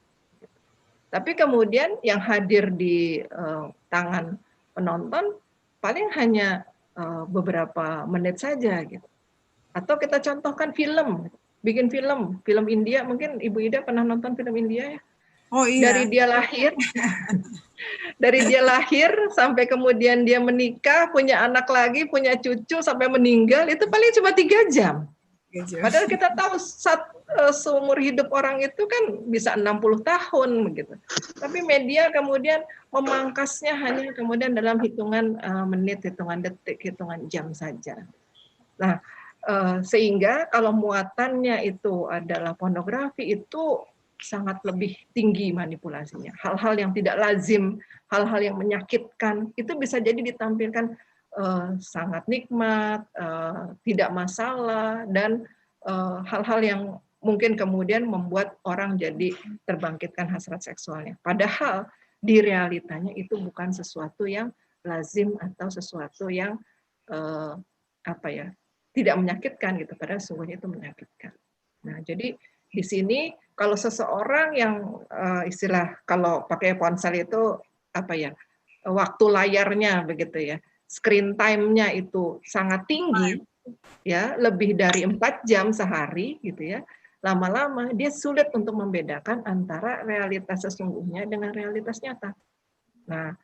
S1: Tapi kemudian yang hadir di tangan penonton paling hanya beberapa menit saja gitu. Atau kita contohkan film, bikin film India, mungkin Ibu Ida pernah nonton film India ya?
S3: Oh iya.
S1: Dari dia lahir sampai kemudian dia menikah, punya anak lagi, punya cucu sampai meninggal, itu paling cuma 3 jam. Padahal kita tahu seumur hidup orang itu kan bisa 60 tahun begitu. Tapi media kemudian memangkasnya hanya kemudian dalam hitungan menit, hitungan detik, hitungan jam saja. Nah, sehingga kalau muatannya itu adalah pornografi, itu sangat lebih tinggi manipulasinya. Hal-hal yang tidak lazim, hal-hal yang menyakitkan, itu bisa jadi ditampilkan sangat nikmat, tidak masalah, dan hal-hal yang mungkin kemudian membuat orang jadi terbangkitkan hasrat seksualnya. Padahal di realitanya itu bukan sesuatu yang lazim atau sesuatu yang tidak menyakitkan gitu, padahal sungguhnya itu menyakitkan. Nah, jadi di sini kalau seseorang yang istilah kalau pakai ponsel itu waktu layarnya begitu ya, screen time-nya itu sangat tinggi ya, lebih dari 4 jam sehari gitu ya. Lama-lama dia sulit untuk membedakan antara realitas sesungguhnya dengan realitas nyata. Nah,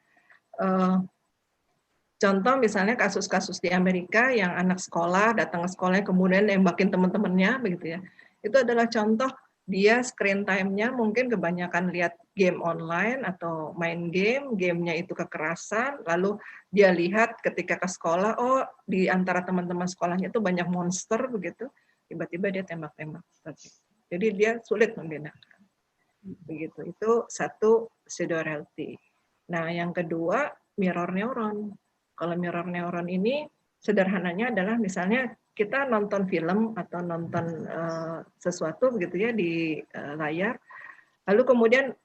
S1: contoh misalnya kasus-kasus di Amerika yang anak sekolah datang ke sekolah kemudian nembakin teman-temannya begitu ya. Itu adalah contoh dia screen time-nya mungkin kebanyakan lihat game online atau main game, gamenya itu kekerasan, lalu dia lihat ketika ke sekolah, oh di antara teman-teman sekolahnya itu banyak monster begitu, tiba-tiba dia tembak-tembak. Jadi dia sulit membedakan. Begitu. Itu satu pseudo reality. Nah, yang kedua mirror neuron. Kalau mirror neuron ini sederhananya adalah misalnya kita nonton film atau nonton sesuatu begitu ya di layar, lalu kemudian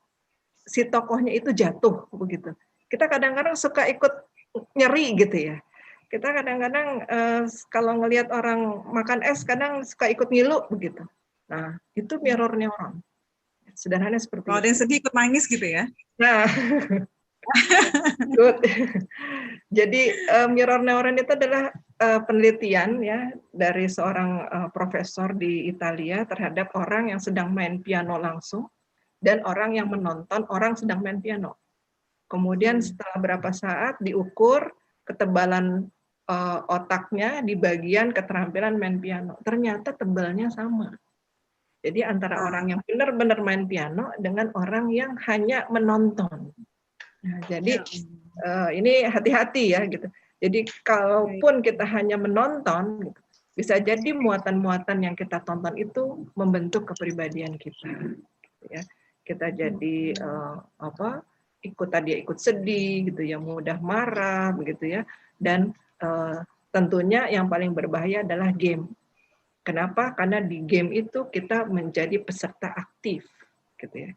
S1: si tokohnya itu jatuh begitu. Kita kadang-kadang suka ikut nyeri gitu ya. Kita kadang-kadang kalau ngelihat orang makan es kadang suka ikut ngilu begitu. Nah, itu mirror neuron. Sederhana seperti itu.
S3: Kalau ada yang sedih ikut nangis gitu ya.
S1: Nah, good. Jadi mirror neuron itu adalah penelitian ya dari seorang profesor di Italia terhadap orang yang sedang main piano langsung dan orang yang menonton orang sedang main piano. Kemudian setelah berapa saat diukur ketebalan otaknya di bagian keterampilan main piano. Ternyata tebalnya sama. Jadi antara orang yang benar-benar main piano dengan orang yang hanya menonton. Nah, jadi ini hati-hati ya gitu. Jadi kalaupun kita hanya menonton, gitu, bisa jadi muatan-muatan yang kita tonton itu membentuk kepribadian kita. Gitu ya. Kita jadi ikut sedih gitu ya, mudah marah begitu ya. Dan tentunya yang paling berbahaya adalah game. Kenapa? Karena di game itu kita menjadi peserta aktif, gitu ya.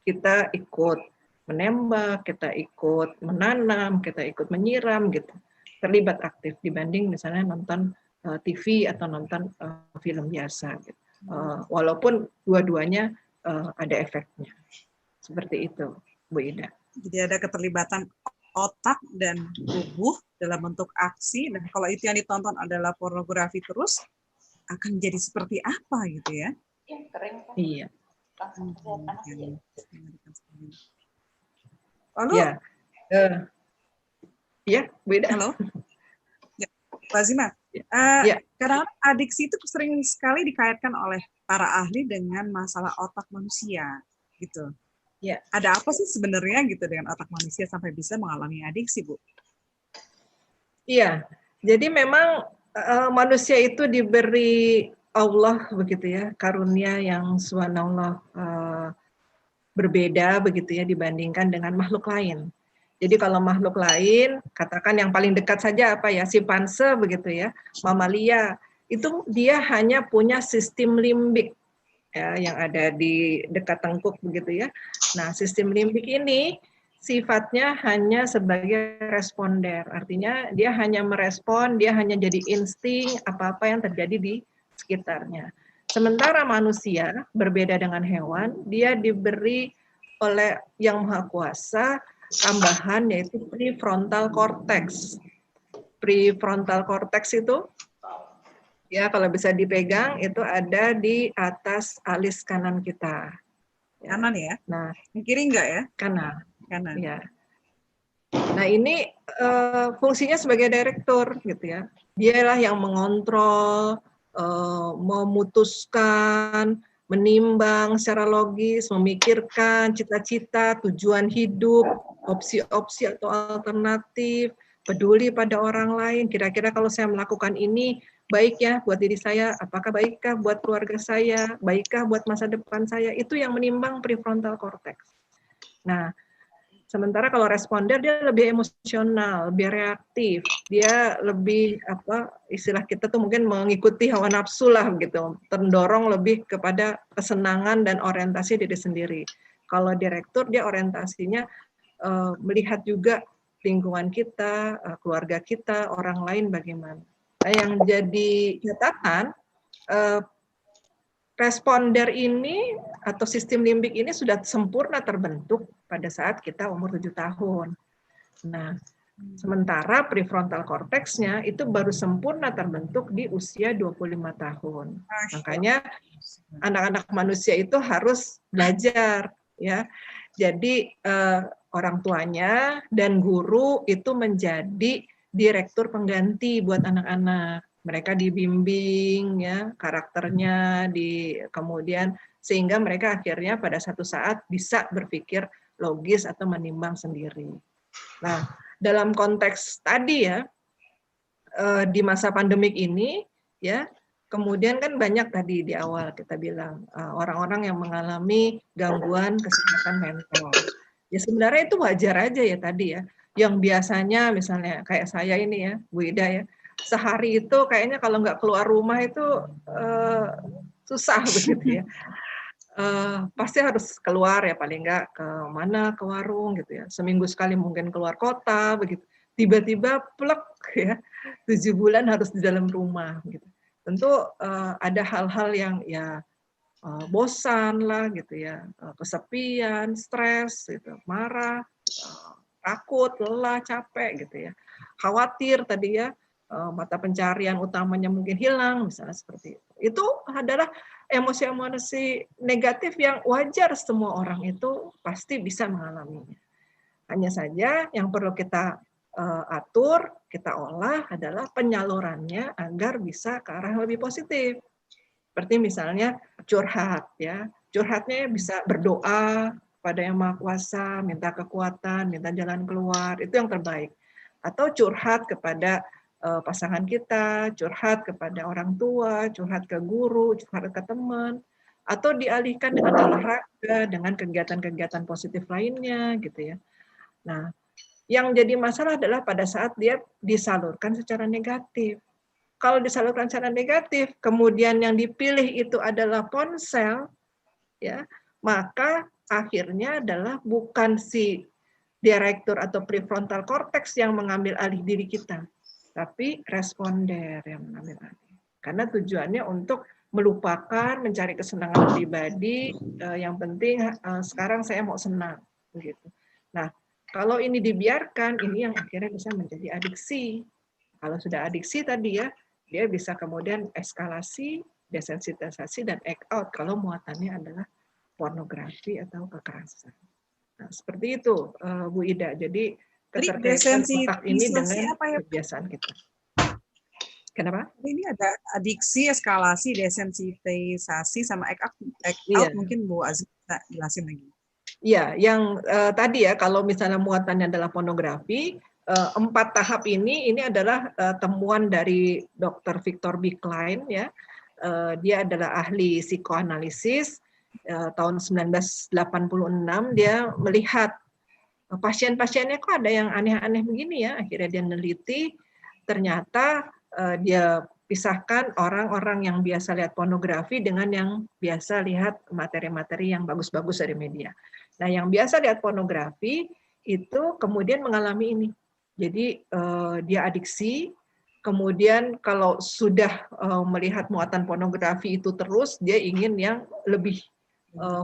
S1: Kita ikut menembak, kita ikut menanam, kita ikut menyiram, gitu. Terlibat aktif dibanding misalnya nonton TV atau nonton film biasa. Gitu. Walaupun dua-duanya ada efeknya. Seperti itu, Bu Ida.
S3: Jadi ada keterlibatan otak dan tubuh dalam bentuk aksi, dan kalau itu yang ditonton adalah pornografi terus, akan jadi seperti apa gitu ya?
S1: Iya.
S3: Lalu,
S1: ya, Bu Ida.
S3: Halo, ya, Pak Zima.
S1: Ya.
S3: Kadang adiksi itu sering sekali dikaitkan oleh para ahli dengan masalah otak manusia, gitu.
S1: Ya.
S3: Ada apa sih sebenarnya gitu dengan otak manusia sampai bisa mengalami adiksi, Bu?
S1: Iya, jadi memang manusia itu diberi Allah begitu ya, karunia yang subhanallah berbeda begitu ya dibandingkan dengan makhluk lain. Jadi kalau makhluk lain, katakan yang paling dekat saja apa ya, simpanse begitu ya, mamalia, itu dia hanya punya sistem limbik ya, yang ada di dekat tengkuk begitu ya. Nah, sistem limbik ini sifatnya hanya sebagai responder, artinya dia hanya merespon, dia hanya jadi insting apa-apa yang terjadi di sekitarnya. Sementara manusia berbeda dengan hewan, dia diberi oleh Yang Maha Kuasa tambahan yaitu prefrontal cortex. Prefrontal cortex itu ya kalau bisa dipegang itu ada di atas alis kanan kita.
S3: Kanan ya?
S1: Nah,
S3: kiri enggak ya?
S1: Kanan.
S3: Kanan.
S1: Ya. Nah ini fungsinya sebagai direktur gitu ya. Dialah yang mengontrol, memutuskan, menimbang secara logis, memikirkan cita-cita, tujuan hidup, opsi-opsi atau alternatif, peduli pada orang lain. Kira-kira kalau saya melakukan ini baik ya buat diri saya, apakah baikkah buat keluarga saya, baikkah buat masa depan saya, itu yang menimbang prefrontal cortex. Nah, sementara kalau responder dia lebih emosional, lebih reaktif, dia lebih apa istilah kita tuh mungkin mengikuti hawa nafsu lah gitu, terdorong lebih kepada kesenangan dan orientasi diri sendiri. Kalau direktur dia orientasinya melihat juga lingkungan kita, keluarga kita, orang lain bagaimana. Nah, yang jadi catatan, responder ini atau sistem limbik ini sudah sempurna terbentuk pada saat kita umur 7 tahun. Nah, sementara prefrontal cortex-nya itu baru sempurna terbentuk di usia 25 tahun. Makanya anak-anak manusia itu harus belajar ya. Jadi orang tuanya dan guru itu menjadi direktur pengganti buat anak-anak. Mereka dibimbing ya karakternya, kemudian sehingga mereka akhirnya pada satu saat bisa berpikir logis atau menimbang sendiri. Nah, dalam konteks tadi ya di masa pandemik ini ya, kemudian kan banyak tadi di awal kita bilang orang-orang yang mengalami gangguan kesehatan mental. Ya sebenarnya itu wajar aja ya tadi ya. Yang biasanya misalnya kayak saya ini ya, Bu Ida ya, sehari itu kayaknya kalau nggak keluar rumah itu susah begitu ya. Pasti harus keluar ya paling nggak ke mana, ke warung gitu ya. Seminggu sekali mungkin keluar kota begitu. Tiba-tiba plek ya, 7 bulan harus di dalam rumah gitu. Tentu ada hal-hal yang ya bosan lah gitu ya, kesepian, stres gitu, marah, takut, lelah, capek gitu ya. Khawatir tadi ya, mata pencarian utamanya mungkin hilang misalnya seperti itu. Itu adalah emosi-emosi negatif yang wajar semua orang itu pasti bisa mengalaminya. Hanya saja yang perlu kita atur, kita olah adalah penyalurannya agar bisa ke arah yang lebih positif. Seperti misalnya curhat ya. Curhatnya bisa berdoa pada Yang Maha Kuasa, minta kekuatan, minta jalan keluar, itu yang terbaik. Atau curhat kepada pasangan kita, curhat kepada orang tua, curhat ke guru, curhat ke teman, atau dialihkan dengan olahraga, dengan kegiatan-kegiatan positif lainnya gitu ya. Nah, yang jadi masalah adalah pada saat dia disalurkan secara negatif. Kalau disalurkan secara negatif, kemudian yang dipilih itu adalah ponsel, ya, maka akhirnya adalah bukan si direktur atau prefrontal cortex yang mengambil alih diri kita, tapi responder yang mengambil alih. Karena tujuannya untuk melupakan, mencari kesenangan pribadi, yang penting sekarang saya mau senang, begitu. Nah, kalau ini dibiarkan, ini yang akhirnya bisa menjadi adiksi. Kalau sudah adiksi tadi ya, dia bisa kemudian eskalasi, desensitisasi, dan act out kalau muatannya adalah pornografi atau kekerasan. Nah, seperti itu, Bu Ida. Jadi keterkaitan otak ini dengan
S3: apa ya?
S1: kebiasaan kita. Kenapa?
S3: Ini ada adiksi, eskalasi, desensitisasi, sama act out.
S1: Iya.
S3: Mungkin Bu Aziz bisa jelasin lagi.
S1: Iya, yang tadi ya, kalau misalnya muatannya adalah pornografi, 4 tahap ini adalah temuan dari Dr. Victor B. Klein ya. Dia adalah ahli psikoanalisis. Tahun 1986 dia melihat pasien-pasiennya kok ada yang aneh-aneh begini ya. Akhirnya dia meneliti, ternyata dia pisahkan orang-orang yang biasa lihat pornografi dengan yang biasa lihat materi-materi yang bagus-bagus dari media. Nah, yang biasa lihat pornografi itu kemudian mengalami ini. Jadi dia adiksi, kemudian kalau sudah melihat muatan pornografi itu terus, dia ingin yang lebih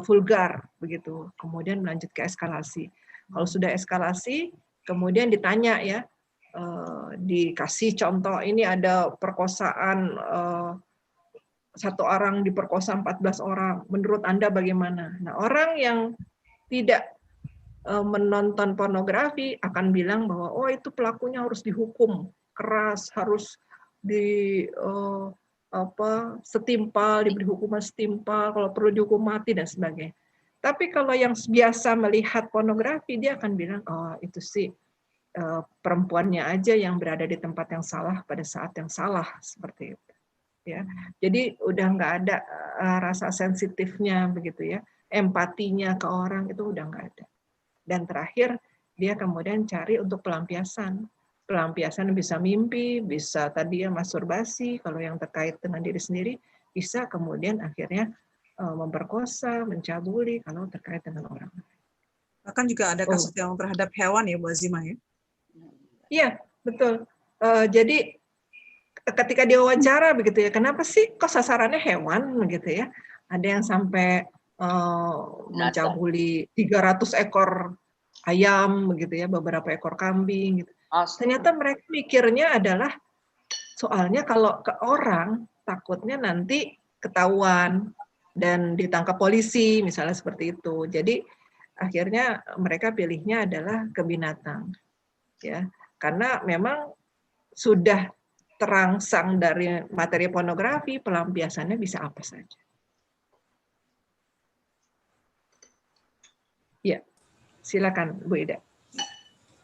S1: vulgar begitu. Kemudian melanjut ke eskalasi. Kalau sudah eskalasi, kemudian ditanya ya, dikasih contoh, ini ada perkosaan, satu orang diperkosa 14 orang, menurut Anda bagaimana? Nah, orang yang tidak menonton pornografi akan bilang bahwa oh itu pelakunya harus dihukum keras, harus setimpal, diberi hukuman setimpal, kalau perlu dihukum mati dan sebagainya. Tapi kalau yang biasa melihat pornografi, dia akan bilang, oh itu sih perempuannya aja yang berada di tempat yang salah pada saat yang salah, seperti itu. Ya, jadi udah nggak ada rasa sensitifnya begitu ya, empatinya ke orang itu udah nggak ada. Dan terakhir dia kemudian cari untuk pelampiasan. Pelampiasan bisa mimpi, bisa tadi ya masturbasi, kalau yang terkait dengan diri sendiri, bisa kemudian akhirnya memperkosa, mencabuli kalau terkait dengan orang lain.
S3: Bahkan juga ada kasus yang terhadap hewan ya, Bu Azimah ya?
S1: Iya, betul. Jadi ketika diwawancara begitu ya, kenapa sih kok sasarannya hewan begitu ya? Ada yang sampai mencabuli 300 ekor ayam begitu ya, beberapa ekor kambing gitu. Ternyata mereka mikirnya adalah soalnya kalau ke orang takutnya nanti ketahuan dan ditangkap polisi misalnya seperti itu. Jadi akhirnya mereka pilihnya adalah ke binatang. Ya, karena memang sudah terangsang dari materi pornografi, pelampiasannya bisa apa saja. Ya, silakan Bu Ida.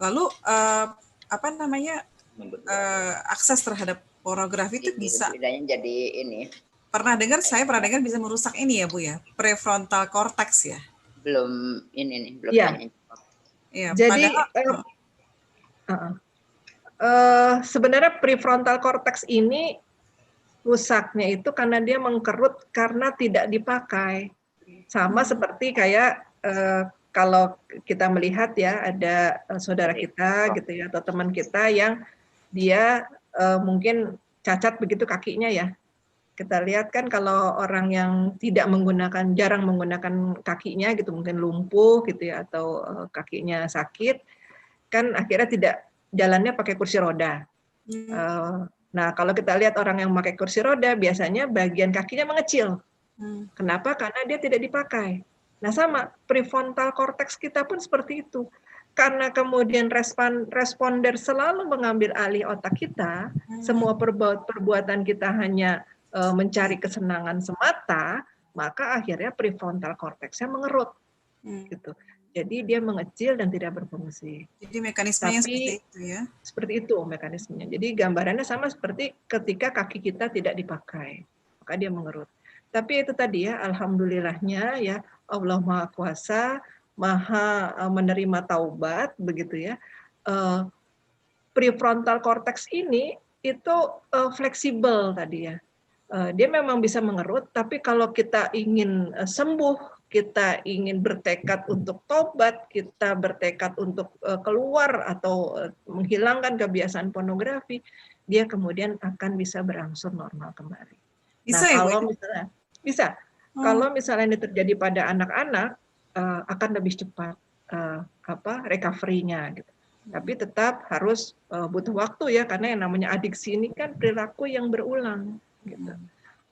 S3: Lalu akses terhadap pornografi itu bisa
S4: jadi ini.
S3: Saya pernah dengar bisa merusak ini ya Bu ya, prefrontal cortex ya.
S4: Belum
S1: ya.
S3: Ya,
S1: jadi sebenarnya prefrontal cortex ini rusaknya itu karena dia mengkerut karena tidak dipakai. Sama seperti kayak kalau kita melihat ya ada saudara kita gitu ya atau teman kita yang dia mungkin cacat begitu kakinya ya. Kita lihat kan kalau orang yang jarang menggunakan kakinya gitu, mungkin lumpuh gitu ya atau kakinya sakit, kan akhirnya tidak jalannya pakai kursi roda. Nah, kalau kita lihat orang yang pakai kursi roda, biasanya bagian kakinya mengecil. Kenapa? Karena dia tidak dipakai. Nah, sama, prefrontal cortex kita pun seperti itu. Karena kemudian responder selalu mengambil alih otak kita, semua perbuatan kita hanya mencari kesenangan semata, maka akhirnya prefrontal cortex-nya mengerut. Gitu. Jadi dia mengecil dan tidak berfungsi.
S3: Jadi mekanismenya seperti itu ya?
S1: Seperti itu mekanismenya. Jadi gambarannya sama seperti ketika kaki kita tidak dipakai, maka dia mengerut. Tapi itu tadi ya, alhamdulillahnya ya Allah Maha Kuasa, Maha menerima taubat begitu ya. Prefrontal cortex ini itu fleksibel tadi ya. Dia memang bisa mengerut, tapi kalau kita ingin sembuh, kita ingin bertekad untuk tobat, kita bertekad untuk keluar atau menghilangkan kebiasaan pornografi, dia kemudian akan bisa berangsur normal kembali.
S3: Bisa
S1: Nah,
S3: ya, Bu?
S1: kalau misalnya bisa, kalau misalnya ini terjadi pada anak-anak, akan lebih cepat recovery-nya gitu. Tapi tetap harus butuh waktu ya, karena yang namanya adiksi ini kan perilaku yang berulang gitu.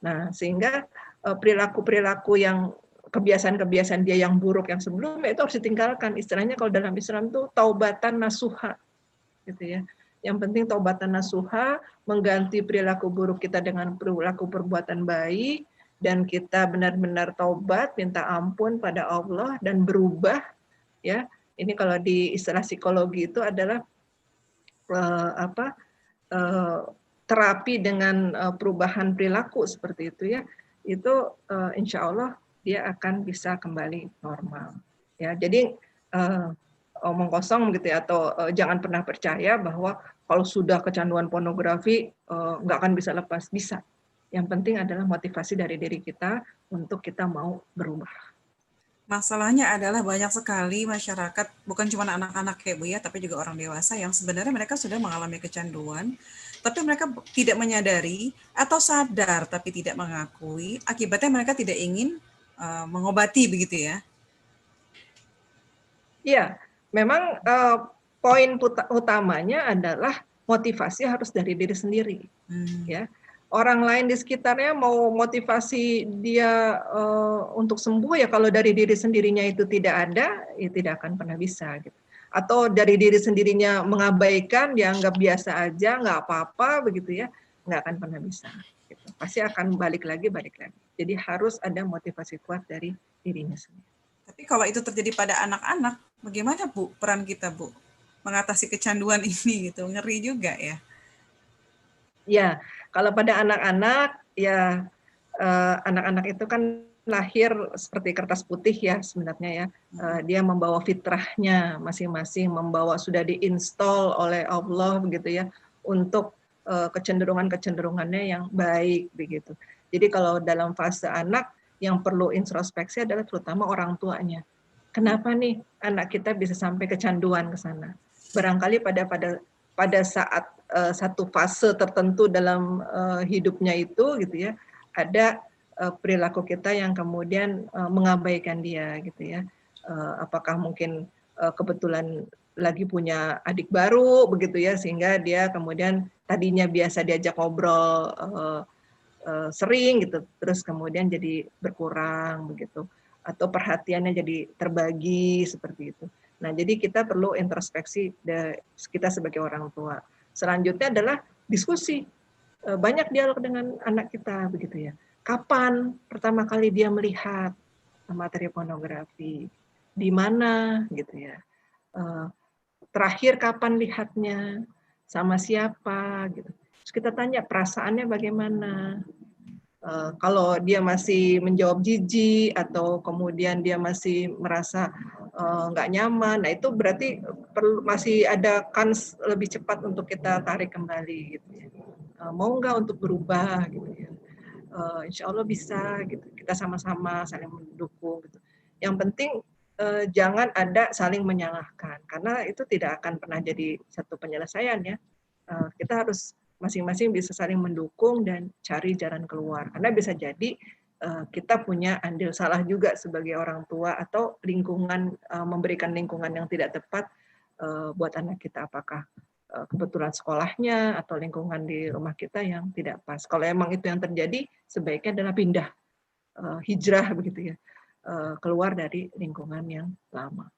S1: Nah, sehingga perilaku-perilaku yang kebiasaan-kebiasaan dia yang buruk yang sebelumnya itu harus ditinggalkan. Istilahnya kalau dalam Islam tuh taubatan nasuha gitu ya. Yang penting taubatan nasuha, mengganti perilaku buruk kita dengan perilaku perbuatan baik, dan kita benar-benar taubat, minta ampun pada Allah dan berubah ya. Ini kalau di istilah psikologi itu adalah terapi dengan perubahan perilaku seperti itu ya. Itu insya Allah dia akan bisa kembali normal. Ya, jadi omong kosong gitu ya, atau jangan pernah percaya bahwa kalau sudah kecanduan pornografi nggak akan bisa lepas. Bisa. Yang penting adalah motivasi dari diri kita untuk kita mau berubah.
S3: Masalahnya adalah banyak sekali masyarakat, bukan cuma anak-anak ya Bu ya, tapi juga orang dewasa yang sebenarnya mereka sudah mengalami kecanduan, tapi mereka tidak menyadari atau sadar tapi tidak mengakui, akibatnya mereka tidak ingin mengobati begitu ya.
S1: Iya, memang poin utamanya adalah motivasi harus dari diri sendiri. Ya, orang lain di sekitarnya mau motivasi dia untuk sembuh ya, kalau dari diri sendirinya itu tidak ada, ya tidak akan pernah bisa. Gitu. Atau dari diri sendirinya mengabaikan, dianggap biasa aja, nggak apa-apa begitu ya, nggak akan pernah bisa. Gitu. Pasti akan balik lagi. Jadi harus ada motivasi kuat dari dirinya sendiri.
S3: Tapi kalau itu terjadi pada anak-anak, bagaimana Bu peran kita Bu mengatasi kecanduan ini gitu? Ngeri juga ya.
S1: Ya, kalau pada anak-anak ya anak-anak itu kan lahir seperti kertas putih ya sebenarnya ya. Dia membawa fitrahnya masing-masing, sudah diinstal oleh Allah begitu ya untuk kecenderungannya yang baik begitu. Jadi kalau dalam fase anak yang perlu introspeksi adalah terutama orang tuanya. Kenapa nih anak kita bisa sampai kecanduan ke sana? Barangkali pada saat satu fase tertentu dalam hidupnya itu gitu ya, ada perilaku kita yang kemudian mengabaikan dia gitu ya. Apakah mungkin kebetulan lagi punya adik baru begitu ya, sehingga dia kemudian tadinya biasa diajak ngobrol sering gitu, terus kemudian jadi berkurang begitu, atau perhatiannya jadi terbagi seperti itu. Nah, jadi kita perlu introspeksi kita sebagai orang tua. Selanjutnya adalah diskusi, banyak dialog dengan anak kita begitu ya. Kapan pertama kali dia melihat materi pornografi? Di mana gitu ya? Terakhir kapan lihatnya? Sama siapa gitu. Terus kita tanya perasaannya bagaimana? Kalau dia masih menjawab jijik atau kemudian dia masih merasa nggak nyaman, nah itu berarti masih ada kans lebih cepat untuk kita tarik kembali gitu ya. Mau nggak untuk berubah gitu ya. Insya Allah bisa gitu. Kita sama-sama saling mendukung gitu. Yang penting jangan ada saling menyalahkan, karena itu tidak akan pernah jadi satu penyelesaian ya. Kita harus masing-masing bisa saling mendukung dan cari jalan keluar. Karena bisa jadi kita punya andil salah juga sebagai orang tua, atau lingkungan memberikan lingkungan yang tidak tepat buat anak kita. Apakah kebetulan sekolahnya atau lingkungan di rumah kita yang tidak pas. Kalau emang itu yang terjadi, sebaiknya adalah pindah, hijrah begitu ya, keluar dari lingkungan yang lama.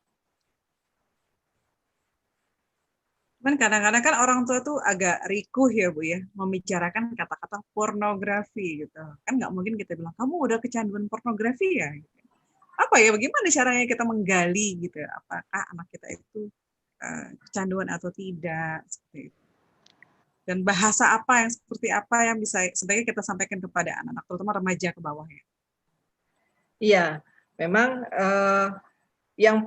S3: Cuman kadang-kadang kan orang tua tuh agak rikuh ya Bu ya, membicarakan kata-kata pornografi gitu. Kan nggak mungkin kita bilang, kamu udah kecanduan pornografi ya? Apa ya, bagaimana caranya kita menggali gitu ya, apakah anak kita itu kecanduan atau tidak, seperti itu. Dan bahasa apa yang seperti apa yang bisa sebaiknya kita sampaikan kepada anak-anak, terutama remaja ke bawah ya.
S1: Iya, memang yang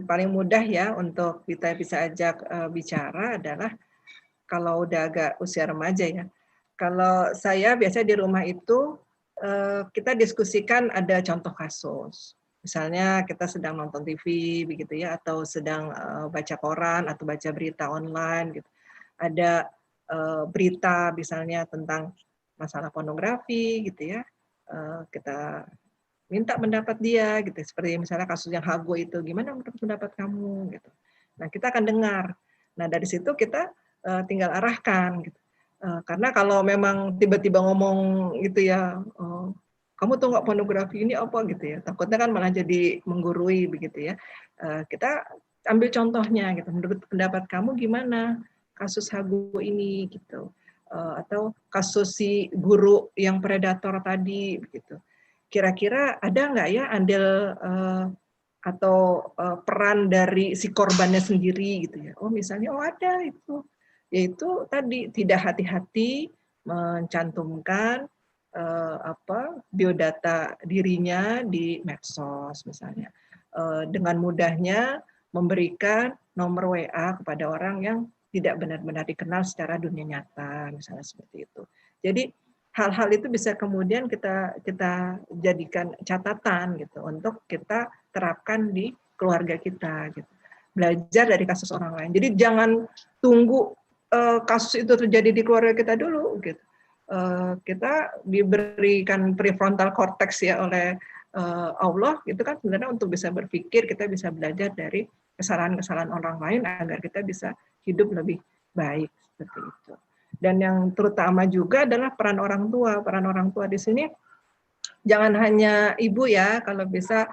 S1: paling mudah ya untuk kita bisa ajak bicara adalah kalau udah agak usia remaja ya. Kalau saya biasa di rumah itu kita diskusikan ada contoh kasus. Misalnya kita sedang nonton TV begitu ya, atau sedang baca koran atau baca berita online gitu. Ada berita misalnya tentang masalah pornografi gitu ya, kita minta pendapat dia gitu, seperti misalnya kasus yang Hago itu, gimana menurut pendapat kamu gitu. Nah, kita akan dengar. Nah, dari situ kita tinggal arahkan gitu. Karena kalau memang tiba-tiba ngomong gitu ya, kamu tuh nggak pornografi ini apa gitu ya, takutnya kan malah jadi menggurui begitu ya. Kita ambil contohnya gitu, menurut pendapat kamu gimana kasus Hago ini gitu, atau kasus si guru yang predator tadi begitu. Kira-kira ada nggak ya andil atau peran dari si korbannya sendiri gitu ya. Oh misalnya, oh ada itu, yaitu tadi tidak hati-hati mencantumkan biodata dirinya di medsos misalnya, dengan mudahnya memberikan nomor WA kepada orang yang tidak benar-benar dikenal secara dunia nyata misalnya seperti itu. Jadi hal-hal itu bisa kemudian kita jadikan catatan gitu untuk kita terapkan di keluarga kita gitu. Belajar dari kasus orang lain. Jadi jangan tunggu kasus itu terjadi di keluarga kita dulu gitu. Kita diberikan prefrontal cortex ya oleh Allah itu kan sebenarnya untuk bisa berpikir, kita bisa belajar dari kesalahan-kesalahan orang lain agar kita bisa hidup lebih baik seperti itu. Dan yang terutama juga adalah peran orang tua. Peran orang tua di sini jangan hanya ibu ya, kalau bisa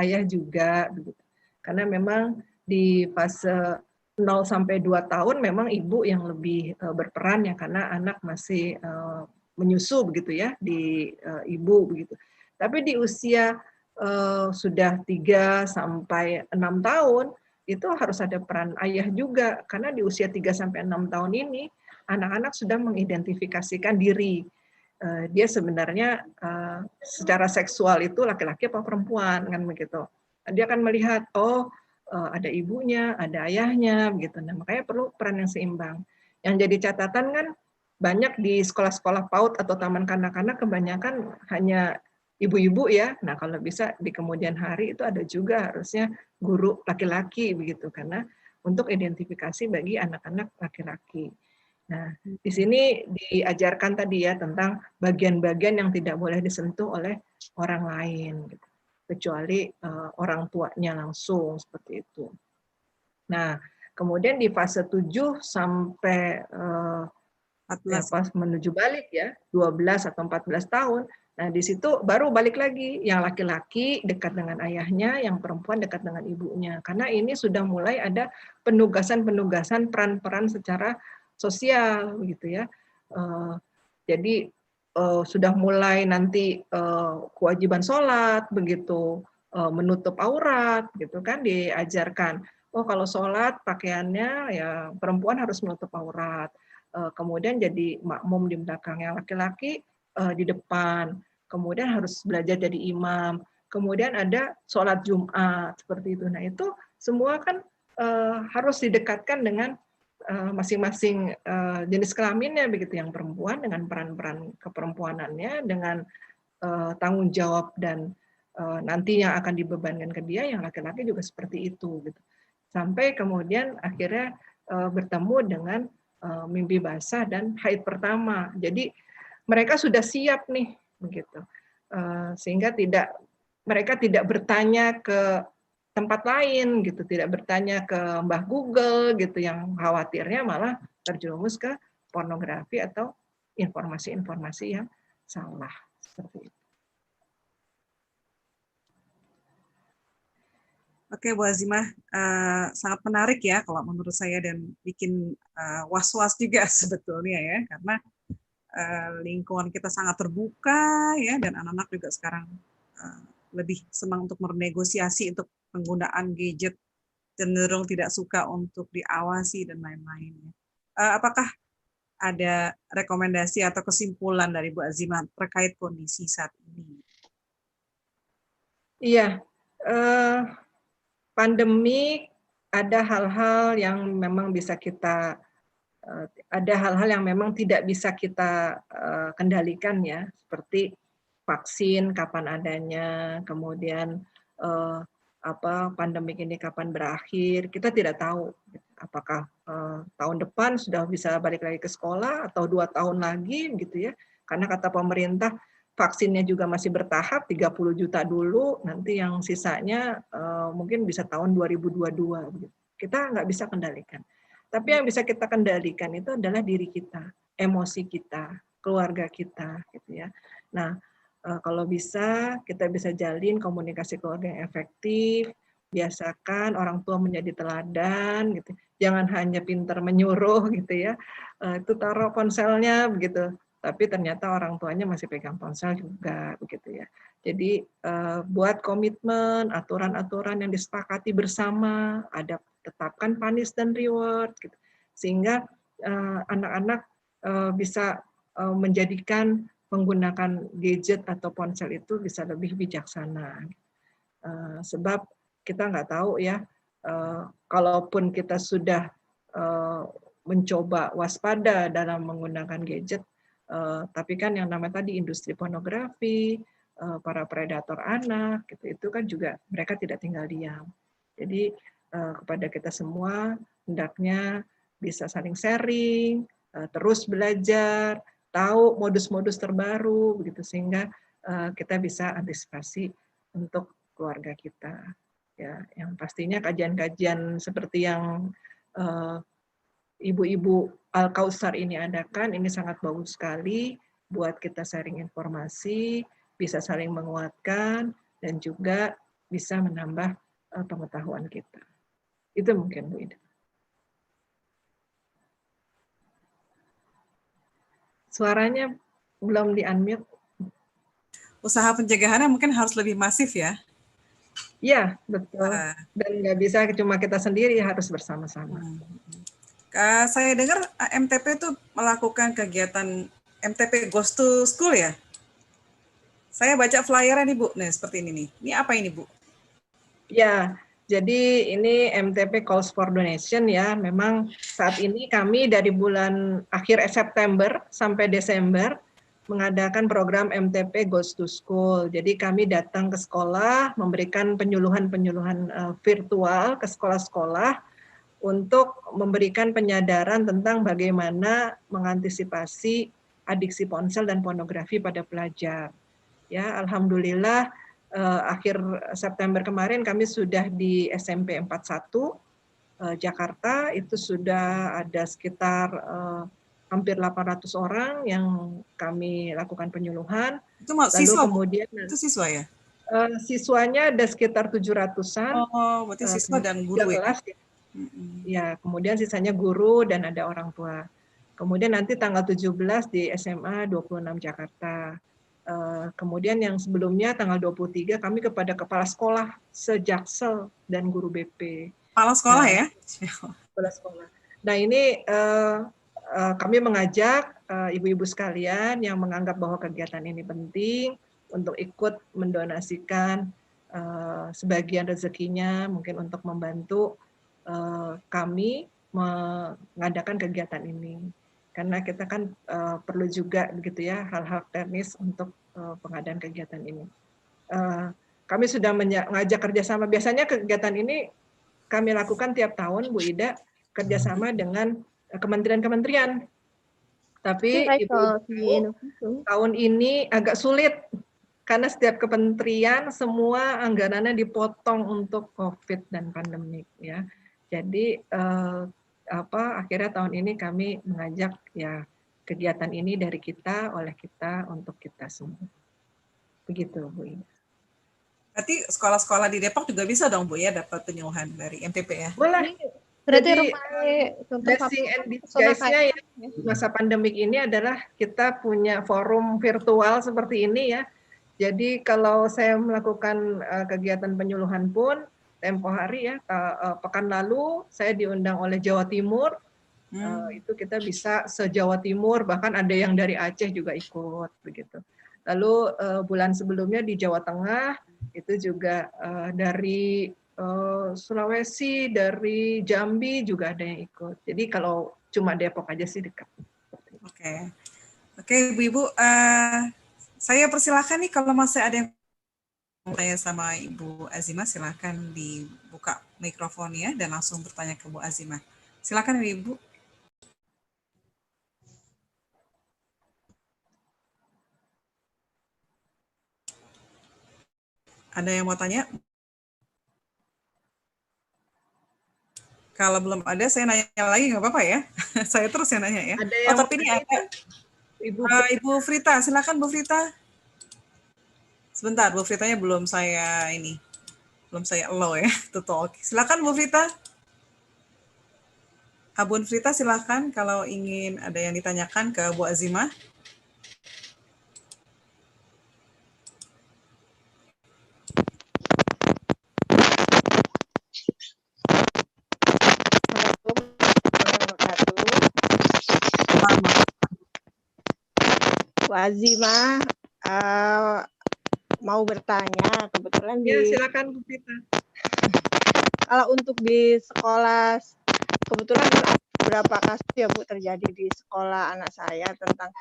S1: ayah juga begitu. Karena memang di fase 0 sampai 2 tahun memang ibu yang lebih berperan ya, karena anak masih menyusu begitu ya di ibu begitu. Tapi di usia sudah 3 sampai 6 tahun itu harus ada peran ayah juga, karena di usia 3 sampai 6 tahun ini anak-anak sudah mengidentifikasikan diri. Dia sebenarnya secara seksual itu laki-laki apa perempuan kan begitu. Dia akan melihat oh ada ibunya, ada ayahnya begitu. Nah, makanya perlu peran yang seimbang. Yang jadi catatan kan banyak di sekolah-sekolah PAUD atau taman kanak-kanak kebanyakan hanya ibu-ibu ya. Nah, kalau bisa di kemudian hari itu ada juga harusnya guru laki-laki begitu, karena untuk identifikasi bagi anak-anak laki-laki. Nah, di sini diajarkan tadi ya tentang bagian-bagian yang tidak boleh disentuh oleh orang lain, gitu. Kecuali orang tuanya langsung seperti itu. Nah, kemudian di fase 7 sampai 14 pas menuju balik ya, 12 atau 14 tahun. Nah, di situ baru balik lagi, yang laki-laki dekat dengan ayahnya, yang perempuan dekat dengan ibunya. Karena ini sudah mulai ada penugasan-penugasan peran-peran secara sosial gitu ya. Jadi sudah mulai nanti kewajiban sholat begitu, menutup aurat gitu kan diajarkan. Oh kalau sholat pakaiannya ya perempuan harus menutup aurat. Kemudian jadi makmum di belakangnya laki-laki di depan. Kemudian harus belajar jadi imam. Kemudian ada sholat Jumat seperti itu. Nah itu semua kan harus didekatkan dengan masing-masing jenis kelaminnya begitu, yang perempuan dengan peran-peran keperempuanannya, dengan tanggung jawab dan nanti yang akan dibebankan ke dia, yang laki-laki juga seperti itu gitu. Sampai kemudian akhirnya bertemu dengan mimpi basah dan haid pertama. Jadi mereka sudah siap nih begitu. Sehingga mereka tidak bertanya ke tempat lain gitu, tidak bertanya ke Mbah Google gitu, yang khawatirnya malah terjerumus ke pornografi atau informasi-informasi yang salah seperti itu.
S3: Oke, Bu Azimah, sangat menarik ya kalau menurut saya, dan bikin was-was juga sebetulnya ya, karena lingkungan kita sangat terbuka ya, dan anak-anak juga sekarang lebih senang untuk bernegosiasi untuk penggunaan gadget, cenderung tidak suka untuk diawasi dan lain-lain. Apakah ada rekomendasi atau kesimpulan dari Bu Azimah terkait kondisi saat ini?
S1: Iya, pandemi ada hal-hal yang memang bisa kita ada hal-hal yang memang tidak bisa kita kendalikan ya, seperti vaksin kapan adanya, kemudian pandemik ini kapan berakhir, kita tidak tahu apakah tahun depan sudah bisa balik lagi ke sekolah atau 2 tahun lagi gitu ya. Karena kata pemerintah vaksinnya juga masih bertahap 30 juta dulu, nanti yang sisanya mungkin bisa tahun 2022 gitu. Kita nggak bisa kendalikan. Tapi yang bisa kita kendalikan itu adalah diri kita, emosi kita, keluarga kita gitu ya. Nah, kalau bisa kita bisa jalin komunikasi keluarga yang efektif, biasakan orang tua menjadi teladan gitu. Jangan hanya pintar menyuruh gitu ya. Itu taruh ponselnya begitu. Tapi ternyata orang tuanya masih pegang ponsel juga begitu ya. Jadi buat komitmen, aturan-aturan yang disepakati bersama, ada tetapkan punish dan reward gitu. Sehingga anak-anak bisa menjadikan menggunakan gadget atau ponsel itu bisa lebih bijaksana. Sebab kita nggak tahu ya, kalaupun kita sudah mencoba waspada dalam menggunakan gadget, tapi kan yang namanya tadi industri pornografi, para predator anak, gitu, itu kan juga mereka tidak tinggal diam. Jadi kepada kita semua hendaknya bisa saling sharing, terus belajar, tahu modus-modus terbaru, begitu sehingga kita bisa antisipasi untuk keluarga kita. Ya, yang pastinya kajian-kajian seperti yang Ibu-Ibu Al-Kausar ini adakan, ini sangat bagus sekali buat kita sharing informasi, bisa saling menguatkan, dan juga bisa menambah pengetahuan kita. Itu mungkin, Bu Ida. Suaranya belum di-unmute.
S3: Usaha pencegahannya mungkin harus lebih masif ya.
S1: Iya, betul. Dan nggak bisa cuma kita sendiri, harus bersama-sama.
S3: Saya dengar MTP itu melakukan kegiatan MTP Goes to School ya? Saya baca flyer nih Bu, nah seperti ini nih. Ini apa ini Bu?
S1: Ya, jadi ini MTP Calls for Donation ya. Memang saat ini kami dari bulan akhir September sampai Desember mengadakan program MTP Goes to School. Jadi kami datang ke sekolah, memberikan penyuluhan-penyuluhan virtual ke sekolah-sekolah untuk memberikan penyadaran tentang bagaimana mengantisipasi adiksi ponsel dan pornografi pada pelajar. Ya, alhamdulillah akhir September kemarin kami sudah di SMP 41 Jakarta, itu sudah ada sekitar hampir 800 orang yang kami lakukan penyuluhan.
S3: Itu siswa, kemudian itu siswa ya?
S1: Siswanya ada sekitar 700-an.
S3: Oh, berarti siswa dan guru ya?
S1: Ya, kemudian sisanya guru dan ada orang tua. Kemudian nanti tanggal 17 di SMA 26 Jakarta. Kemudian yang sebelumnya tanggal 23 kami kepada kepala sekolah se-Jaksel dan guru BP.
S3: Kepala sekolah ya?
S1: Kepala sekolah. Nah ini kami mengajak ibu-ibu sekalian yang menganggap bahwa kegiatan ini penting untuk ikut mendonasikan sebagian rezekinya mungkin untuk membantu kami mengadakan kegiatan ini. Karena kita kan perlu juga begitu ya hal-hal teknis untuk pengadaan kegiatan ini. Kami sudah mengajak kerjasama. Biasanya kegiatan ini kami lakukan tiap tahun, Bu Ida, kerjasama dengan kementerian-kementerian. Tapi tahun ini agak sulit karena setiap kementerian semua anggarannya dipotong untuk COVID dan pandemik ya. Jadi akhirnya tahun ini kami mengajak ya kegiatan ini dari kita, oleh kita, untuk kita semua. Begitu, Bu Ida.
S3: Berarti sekolah-sekolah di Depok juga bisa dong Bu ya dapat penyuluhan dari MTP ya?
S1: Boleh. Jadi blessing and disguise-nya ya masa pandemik ini adalah kita punya forum virtual seperti ini ya. Jadi kalau saya melakukan kegiatan penyuluhan pun tempo hari ya, pekan lalu saya diundang oleh Jawa Timur, itu kita bisa se-Jawa Timur, bahkan ada yang dari Aceh juga ikut begitu. Lalu bulan sebelumnya di Jawa Tengah itu juga dari Sulawesi, dari Jambi juga ada yang ikut. Jadi kalau cuma Depok aja sih dekat.
S3: Oke, Ibu-Ibu, saya persilahkan nih kalau masih ada yang tanya sama Ibu Azimah, silahkan dibuka mikrofonnya dan langsung bertanya ke Bu Azimah. Silakan Ibu. Ada yang mau tanya? Kalau belum ada, saya nanya lagi nggak apa-apa ya? Saya terus yang nanya ya.
S1: Ada
S3: Oh,
S1: yang
S3: tapi ini ada
S1: Ibu
S3: Ibu Frita, silakan Bu Frita. Sebentar, Bu Fritanya belum saya allow ya, to talk. Silakan Bu Frita. Bun Frita silakan kalau ingin ada yang ditanyakan ke Bu Azimah.
S5: Bu Azimah mau bertanya, kebetulan
S1: Ya, silakan Bu Frita.
S5: kalau untuk di sekolah, kebetulan ada beberapa kasus ya Bu terjadi di sekolah anak saya tentang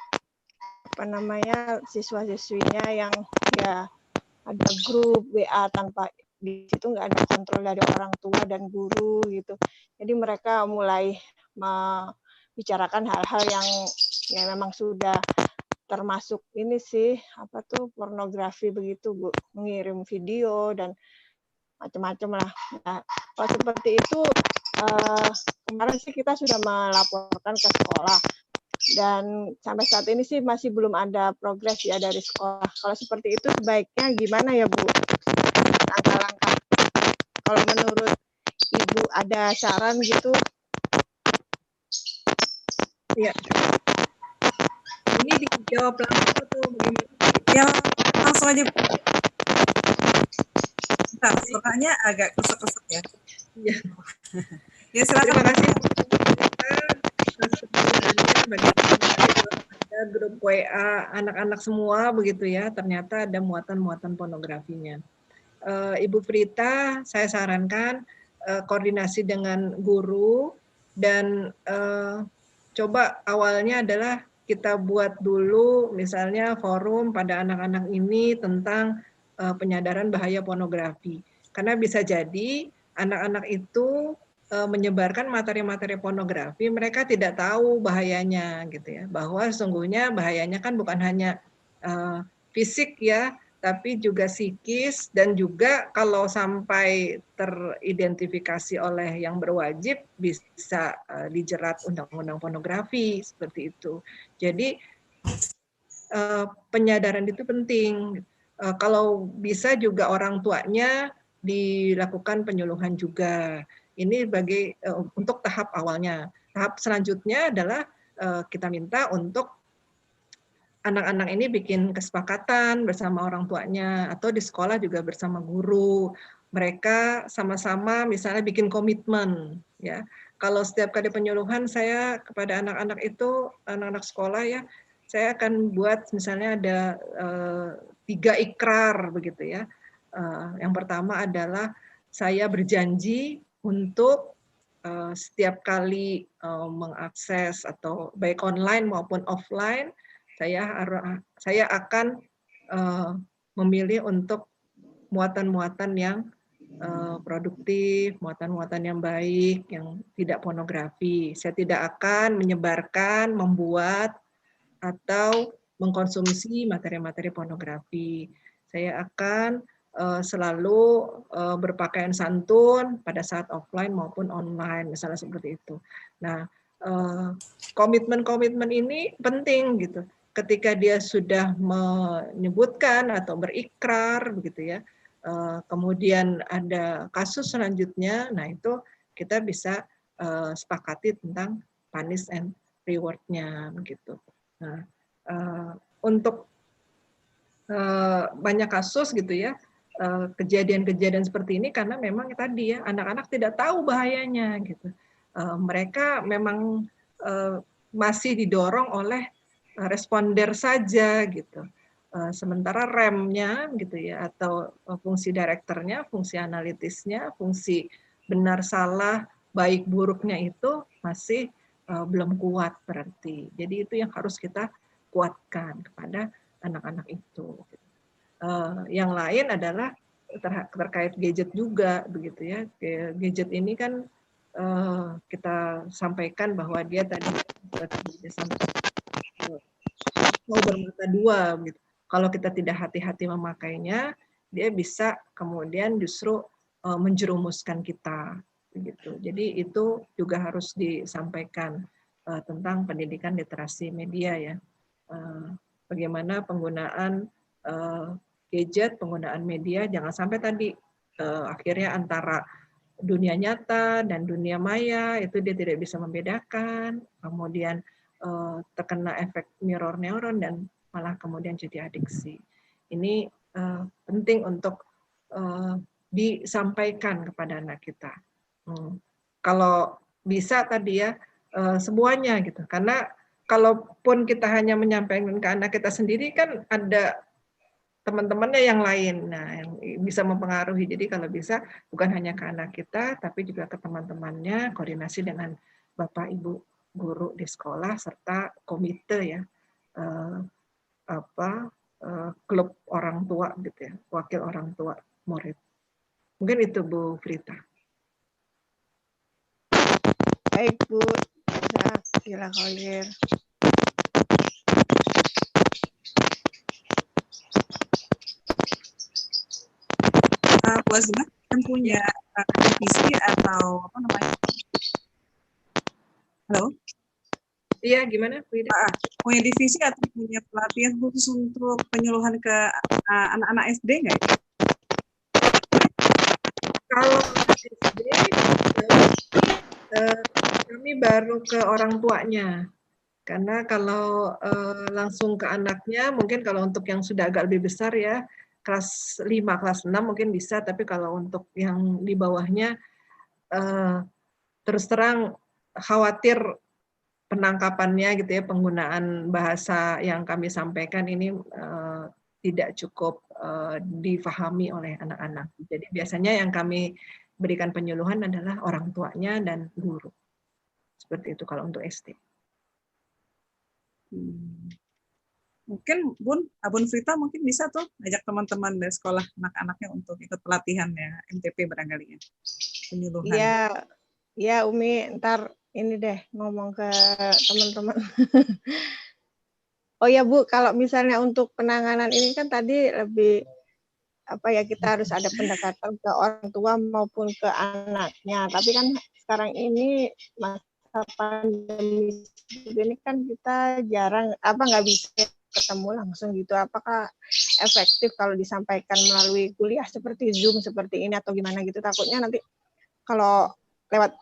S5: siswa-siswinya yang ya ada grup WA tanpa di situ nggak ada kontrol dari orang tua dan guru gitu. Jadi mereka mulai membicarakan hal-hal yang memang sudah termasuk ini sih pornografi begitu Bu, mengirim video dan macam-macam lah. Nah, kalau seperti itu kemarin sih kita sudah melaporkan ke sekolah dan sampai saat ini sih masih belum ada progres ya dari sekolah. Kalau seperti itu sebaiknya gimana ya Bu? Langkah-langkah. Kalau menurut Ibu ada saran gitu?
S1: Ya. Ini dijawab langsung atau bagaimana?
S3: Ya, langsung aja. Bentar, suaranya agak kesek-kesek ya.
S1: Ya.
S3: Ya, silakan.
S1: Terima kasih. Ada grup WA anak-anak semua begitu ya, ternyata ada muatan-muatan pornografinya. Ibu Frita, saya sarankan koordinasi dengan guru dan coba awalnya adalah kita buat dulu misalnya forum pada anak-anak ini tentang penyadaran bahaya pornografi. Karena bisa jadi anak-anak itu menyebarkan materi-materi pornografi, mereka tidak tahu bahayanya gitu ya. Bahwa sesungguhnya bahayanya kan bukan hanya fisik ya, tapi juga psikis dan juga kalau sampai teridentifikasi oleh yang berwajib bisa dijerat undang-undang pornografi seperti itu. Jadi penyadaran itu penting. Kalau bisa juga orang tuanya dilakukan penyuluhan juga. Ini untuk tahap awalnya. Tahap selanjutnya adalah kita minta untuk anak-anak ini bikin kesepakatan bersama orang tuanya atau di sekolah juga bersama guru. Mereka sama-sama misalnya bikin komitmen ya. Kalau setiap kali penyuluhan saya kepada anak-anak itu, anak-anak sekolah ya, saya akan buat misalnya ada 3 ikrar begitu ya. Yang pertama adalah saya berjanji untuk setiap kali mengakses atau baik online maupun offline, saya akan memilih untuk muatan-muatan yang produktif, muatan-muatan yang baik, yang tidak pornografi. Saya tidak akan menyebarkan, membuat, atau mengkonsumsi materi-materi pornografi. Saya akan selalu berpakaian santun pada saat offline maupun online, misalnya seperti itu. Nah, komitmen-komitmen ini penting gitu. Ketika dia sudah menyebutkan atau berikrar, begitu ya, kemudian ada kasus selanjutnya, nah itu kita bisa sepakati tentang punish and reward-nya, begitu. Nah, untuk banyak kasus gitu ya, kejadian-kejadian seperti ini karena memang tadi ya anak-anak tidak tahu bahayanya gitu. Mereka memang masih didorong oleh responder saja gitu. Sementara remnya gitu ya atau fungsi direkturnya, fungsi analitisnya, fungsi benar salah, baik buruknya itu masih belum kuat berarti. Jadi itu yang harus kita kuatkan kepada anak-anak itu. Yang lain adalah terkait gadget juga begitu ya. Gadget ini kan kita sampaikan bahwa dia tadi mau bermata dua gitu. Kalau kita tidak hati-hati memakainya, dia bisa kemudian justru menjerumuskan kita begitu. Jadi itu juga harus disampaikan tentang pendidikan literasi media ya. Bagaimana penggunaan gadget, penggunaan media, jangan sampai tadi akhirnya antara dunia nyata dan dunia maya itu dia tidak bisa membedakan, kemudian terkena efek mirror neuron dan malah kemudian jadi adiksi. Ini penting untuk disampaikan kepada anak kita. Kalau bisa tadi ya semuanya gitu, karena kalaupun kita hanya menyampaikan ke anak kita sendiri kan ada teman-temannya yang lain, nah yang bisa mempengaruhi. Jadi kalau bisa bukan hanya ke anak kita, tapi juga ke teman-temannya, koordinasi dengan Bapak Ibu guru di sekolah serta komite ya, klub orang tua gitu ya, wakil orang tua murid. Mungkin itu Bu Frita.
S5: Baik Bu, Jazakallah khair.
S3: Bu Azma kan punya divisi atau apa namanya? Halo?
S1: Iya, gimana Bu Ida?
S3: Punya divisi atau punya pelatihan khusus untuk penyuluhan ke anak-anak SD nggak?
S1: Kalau SD, kami baru ke orang tuanya. Karena kalau langsung ke anaknya, mungkin kalau untuk yang sudah agak lebih besar ya, kelas 5, kelas 6 mungkin bisa, tapi kalau untuk yang di bawahnya, terus terang khawatir penangkapannya gitu ya, penggunaan bahasa yang kami sampaikan ini tidak cukup difahami oleh anak-anak. Jadi biasanya yang kami berikan penyuluhan adalah orang tuanya dan guru. Seperti itu kalau untuk SD.
S3: Mungkin Bun Frita mungkin bisa tuh ngajak teman-teman dari sekolah anak-anaknya untuk ikut pelatihan ya MTP barangkali ya, penyuluhan.
S5: Iya Umi, ntar ini deh ngomong ke teman-teman. Oh ya Bu, kalau misalnya untuk penanganan ini kan tadi lebih apa ya, kita harus ada pendekatan ke orang tua maupun ke anaknya. Tapi kan sekarang ini masa pandemi ini kan kita jarang nggak bisa ketemu langsung gitu. Apakah efektif kalau disampaikan melalui kuliah seperti Zoom seperti ini atau gimana gitu? Takutnya nanti kalau lewat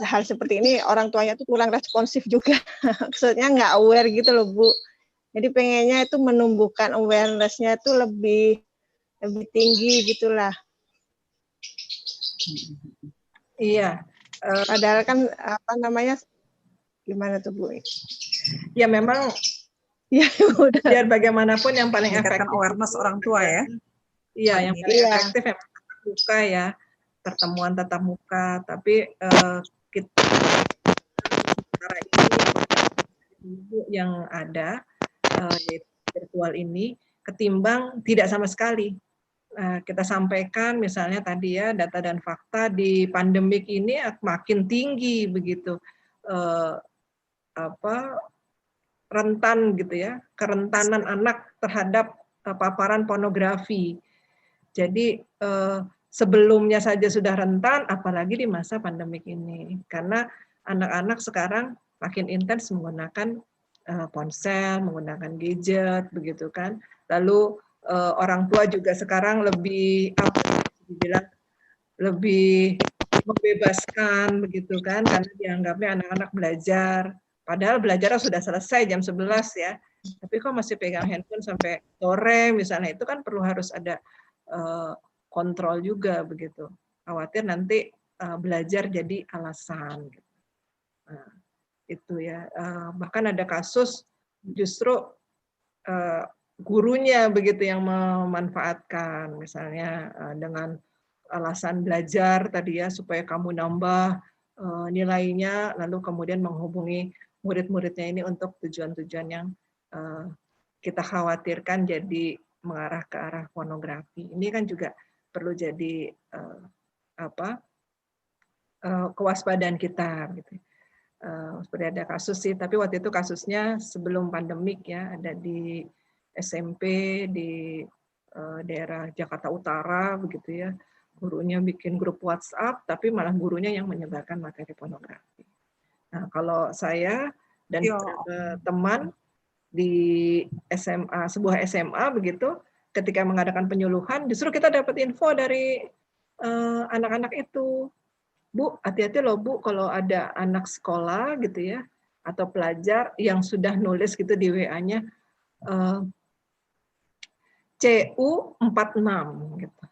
S5: hal seperti ini orang tuanya tuh kurang responsif juga. Maksudnya nggak aware gitu loh Bu. Jadi pengennya itu menumbuhkan awareness-nya itu lebih tinggi gitulah.
S1: Iya.
S5: Padahal kan apa namanya, gimana tuh Bu?
S1: Ya memang ya udah. Biar bagaimanapun yang paling efektif
S3: awareness orang tua ya.
S1: Iya, yang paling efektif memang tatap muka ya, pertemuan tatap muka. Tapi kita cara ini yang ada yaitu virtual ini ketimbang tidak sama sekali. Kita sampaikan misalnya tadi ya data dan fakta di pandemik ini makin tinggi begitu rentan gitu ya, kerentanan anak terhadap paparan pornografi. Jadi sebelumnya saja sudah rentan, apalagi di masa pandemik ini, karena anak-anak sekarang makin intens menggunakan ponsel, menggunakan gadget, begitu kan. Lalu orang tua juga sekarang lebih lebih membebaskan begitu kan, karena dianggapnya anak-anak belajar. Padahal belajarnya sudah selesai jam 11 ya, tapi kok masih pegang handphone sampai sore misalnya, itu kan perlu harus ada kontrol juga begitu. Khawatir nanti belajar jadi alasan. Gitu. Nah, itu ya. Bahkan ada kasus justru gurunya begitu yang memanfaatkan, misalnya dengan alasan belajar tadi ya supaya kamu nambah nilainya, lalu kemudian menghubungi murid-muridnya ini untuk tujuan-tujuan yang kita khawatirkan jadi mengarah ke arah pornografi. Ini kan juga perlu jadi kewaspadaan kita gitu. Seperti ada kasus sih, tapi waktu itu kasusnya sebelum pandemik ya, ada di SMP di daerah Jakarta Utara begitu ya, gurunya bikin grup WhatsApp, tapi malah gurunya yang menyebarkan materi pornografi. Nah, kalau saya dan beberapa teman di SMA, sebuah SMA begitu, ketika mengadakan penyuluhan, justru kita dapat info dari anak-anak itu, Bu, hati-hati loh Bu, kalau ada anak sekolah gitu ya, atau pelajar yang sudah nulis gitu di WA-nya, CU46 gitu.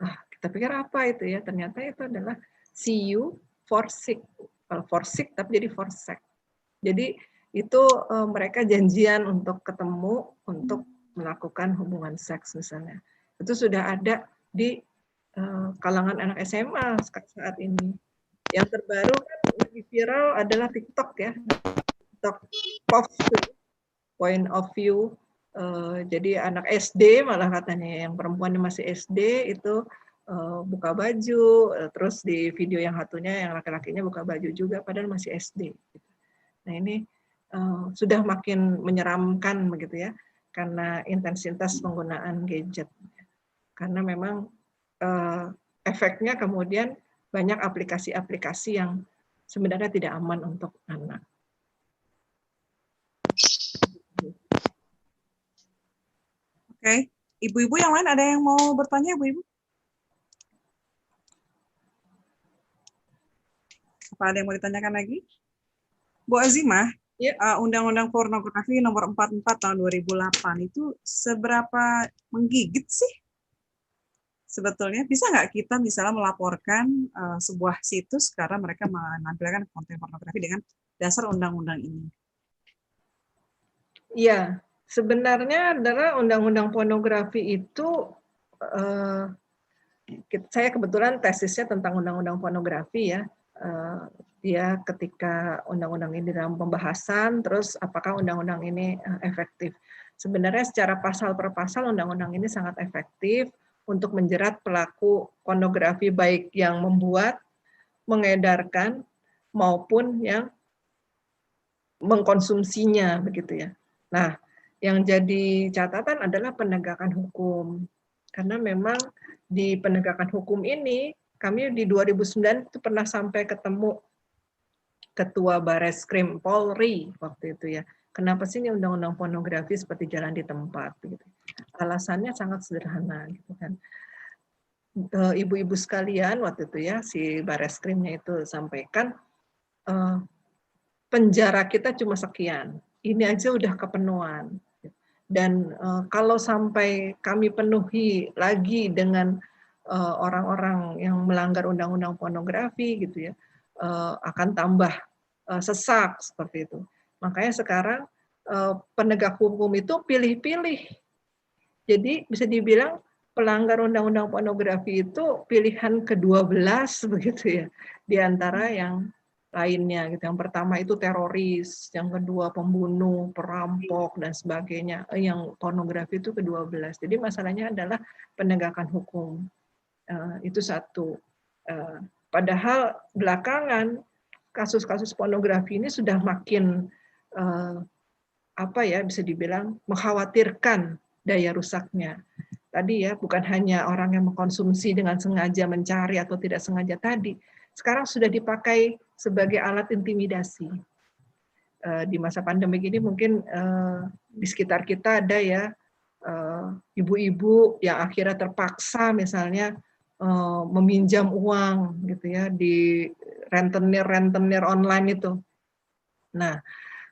S1: Nah, kita pikir apa itu ya? Ternyata itu adalah see you for sick. Kalau for sick tapi jadi for sex. Jadi itu mereka janjian untuk ketemu untuk melakukan hubungan seks misalnya. Itu sudah ada di kalangan anak SMA saat ini. Yang terbaru kan lebih viral adalah TikTok ya. TikTok point of view. Jadi anak SD malah katanya yang perempuan yang masih SD itu buka baju, terus di video yang satunya yang laki-lakinya buka baju juga padahal masih SD. Nah ini sudah makin menyeramkan begitu ya, karena intensitas penggunaan gadget. Karena memang efeknya kemudian banyak aplikasi-aplikasi yang sebenarnya tidak aman untuk anak.
S3: Oke, ibu-ibu yang lain ada yang mau bertanya, ibu-ibu? Apa ada yang mau ditanyakan lagi? Bu Azimah,
S1: ya.
S3: Undang-Undang Pornografi nomor 44 tahun 2008 itu seberapa menggigit sih? Sebetulnya bisa nggak kita misalnya melaporkan sebuah situs karena mereka menampilkan konten pornografi dengan dasar undang-undang ini?
S1: Iya, sebenarnya adalah undang-undang pornografi itu, saya kebetulan tesisnya tentang undang-undang pornografi ya. Dia ketika undang-undang ini dalam pembahasan, terus apakah undang-undang ini efektif. Sebenarnya secara pasal per pasal undang-undang ini sangat efektif untuk menjerat pelaku pornografi baik yang membuat, mengedarkan, maupun yang mengkonsumsinya begitu ya. Nah, yang jadi catatan adalah penegakan hukum. Karena memang di penegakan hukum ini, kami di 2009 itu pernah sampai ketemu Ketua Bareskrim Polri waktu itu ya. Kenapa sih ini undang-undang pornografi seperti jalan di tempat? Gitu. Alasannya sangat sederhana, gitu kan. Ibu-ibu sekalian waktu itu ya, si Bareskrimnya itu sampaikan, penjara kita cuma sekian. Ini aja udah kepenuhan. Dan kalau sampai kami penuhi lagi dengan orang-orang yang melanggar undang-undang pornografi gitu ya, akan tambah sesak seperti itu. Makanya sekarang penegak hukum itu pilih-pilih. Jadi bisa dibilang pelanggar undang-undang pornografi itu pilihan ke-12 begitu ya, di antara yang lainnya gitu. Yang pertama itu teroris, yang kedua pembunuh, perampok dan sebagainya. Yang pornografi itu ke-12. Jadi masalahnya adalah penegakan hukum. Itu satu. Padahal belakangan kasus-kasus pornografi ini sudah makin bisa dibilang mengkhawatirkan daya rusaknya. Tadi ya, bukan hanya orang yang mengkonsumsi dengan sengaja mencari atau tidak sengaja tadi, sekarang sudah dipakai sebagai alat intimidasi. Di masa pandemi ini mungkin di sekitar kita ada ya ibu-ibu yang akhirnya terpaksa misalnya meminjam uang gitu ya di rentenir online itu. Nah,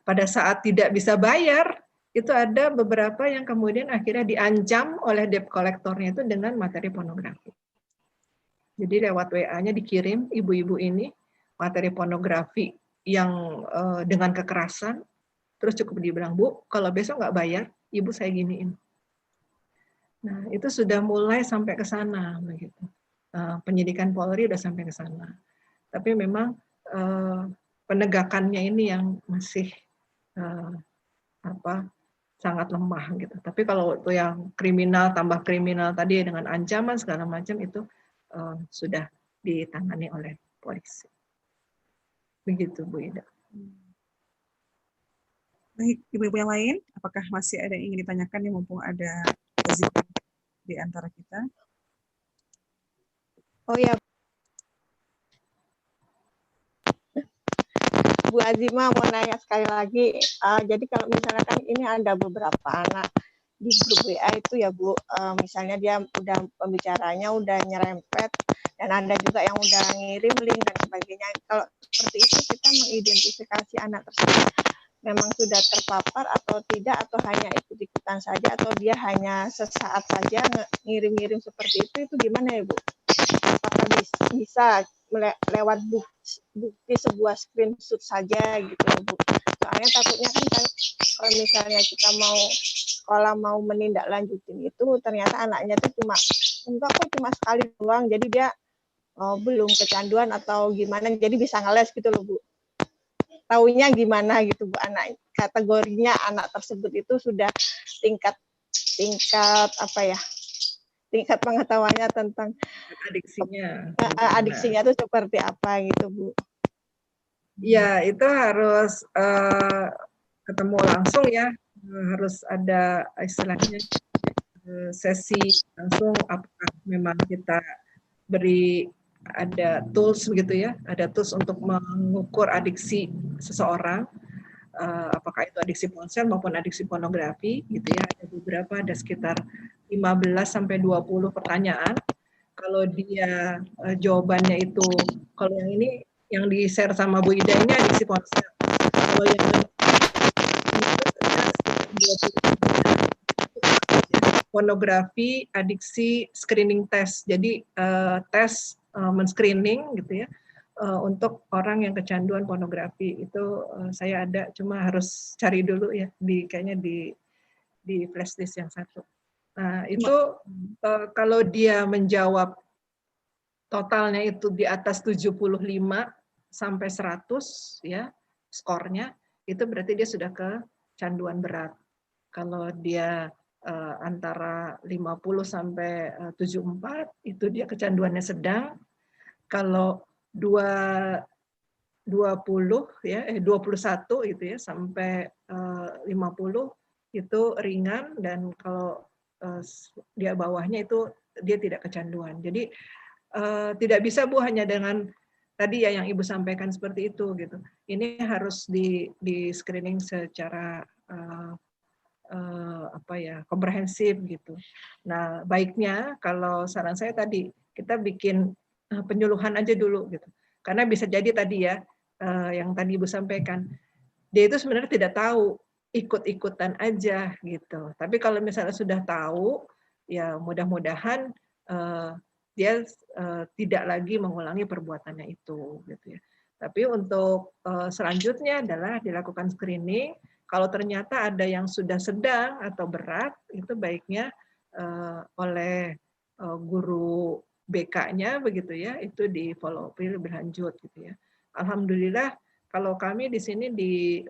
S1: pada saat tidak bisa bayar, itu ada beberapa yang kemudian akhirnya diancam oleh debt collector-nya itu dengan materi pornografi. Jadi lewat WA-nya dikirim ibu-ibu ini materi pornografi yang dengan kekerasan, terus cukup dibilang, Bu, kalau besok nggak bayar, ibu saya giniin. Nah, itu sudah mulai sampai ke sana, begitu. Penyidikan Polri udah sampai ke sana. Tapi memang penegakannya ini yang masih sangat lemah gitu. Tapi kalau itu yang kriminal tadi dengan ancaman segala macam itu sudah ditangani oleh polisi. Begitu Bu Ida.
S3: Baik, ibu-ibu yang lain, apakah masih ada yang ingin ditanyakan nih mumpung ada Azima di antara kita?
S5: Oh ya, Bu Azima mau nanya sekali lagi. Jadi kalau misalnya kan ini ada beberapa anak di grup WA itu ya Bu, misalnya dia udah pembicaranya udah nyerempet dan ada juga yang udah ngirim link dan sebagainya. Kalau seperti itu kita mengidentifikasi anak tersebut memang sudah terpapar atau tidak, atau hanya ikut-ikutan saja, atau dia hanya sesaat saja ngirim-ngirim seperti itu gimana ya Bu? Apakah bisa lewat bukti sebuah screenshot saja gitu ya Bu? Soalnya takutnya kan kalau misalnya kita sekolah mau menindaklanjutin itu, ternyata anaknya itu enggak kok cuma sekali doang, jadi dia belum kecanduan atau gimana, jadi bisa ngeles gitu loh Bu. Taunya gimana gitu Bu, anak kategorinya anak tersebut itu sudah tingkat apa ya, tingkat pengetahuannya tentang adiksinya itu seperti apa gitu Bu.
S1: Ya, itu harus ketemu langsung ya, harus ada istilahnya sesi langsung, apakah memang kita beri ada tools begitu ya, ada tools untuk mengukur adiksi seseorang, apakah itu adiksi ponsel maupun adiksi pornografi gitu ya. Ada beberapa, ada sekitar 15 sampai 20 pertanyaan. Kalau dia jawabannya itu, kalau yang ini yang di-share sama Bu Ida ini adiksi ponsel. Kalau yang pornografi, adiksi, screening test. Jadi tes men-screening gitu ya untuk orang yang kecanduan pornografi. Itu saya ada, cuma harus cari dulu ya kayaknya di flashdisk yang satu. Nah, itu kalau dia menjawab totalnya itu di atas 75 sampai 100 ya skornya, itu berarti dia sudah kecanduan berat. Kalau dia antara 50 sampai 74 itu dia kecanduannya sedang. Kalau 20 ya 21 itu ya sampai 50 itu ringan, dan kalau dia bawahnya itu dia tidak kecanduan. Jadi tidak bisa Bu hanya dengan tadi ya yang Ibu sampaikan seperti itu gitu. Ini harus di screening secara apa ya, komprehensif gitu. Nah, baiknya kalau saran saya tadi kita bikin penyuluhan aja dulu gitu. Karena bisa jadi tadi ya yang tadi Ibu sampaikan, dia itu sebenarnya tidak tahu, ikut-ikutan aja gitu. Tapi kalau misalnya sudah tahu, ya mudah-mudahan dia tidak lagi mengulangi perbuatannya itu gitu ya. Tapi untuk selanjutnya adalah dilakukan screening. Kalau ternyata ada yang sudah sedang atau berat, itu baiknya oleh guru BK-nya begitu ya, itu di follow up lebih lanjut gitu ya. Alhamdulillah kalau kami di sini di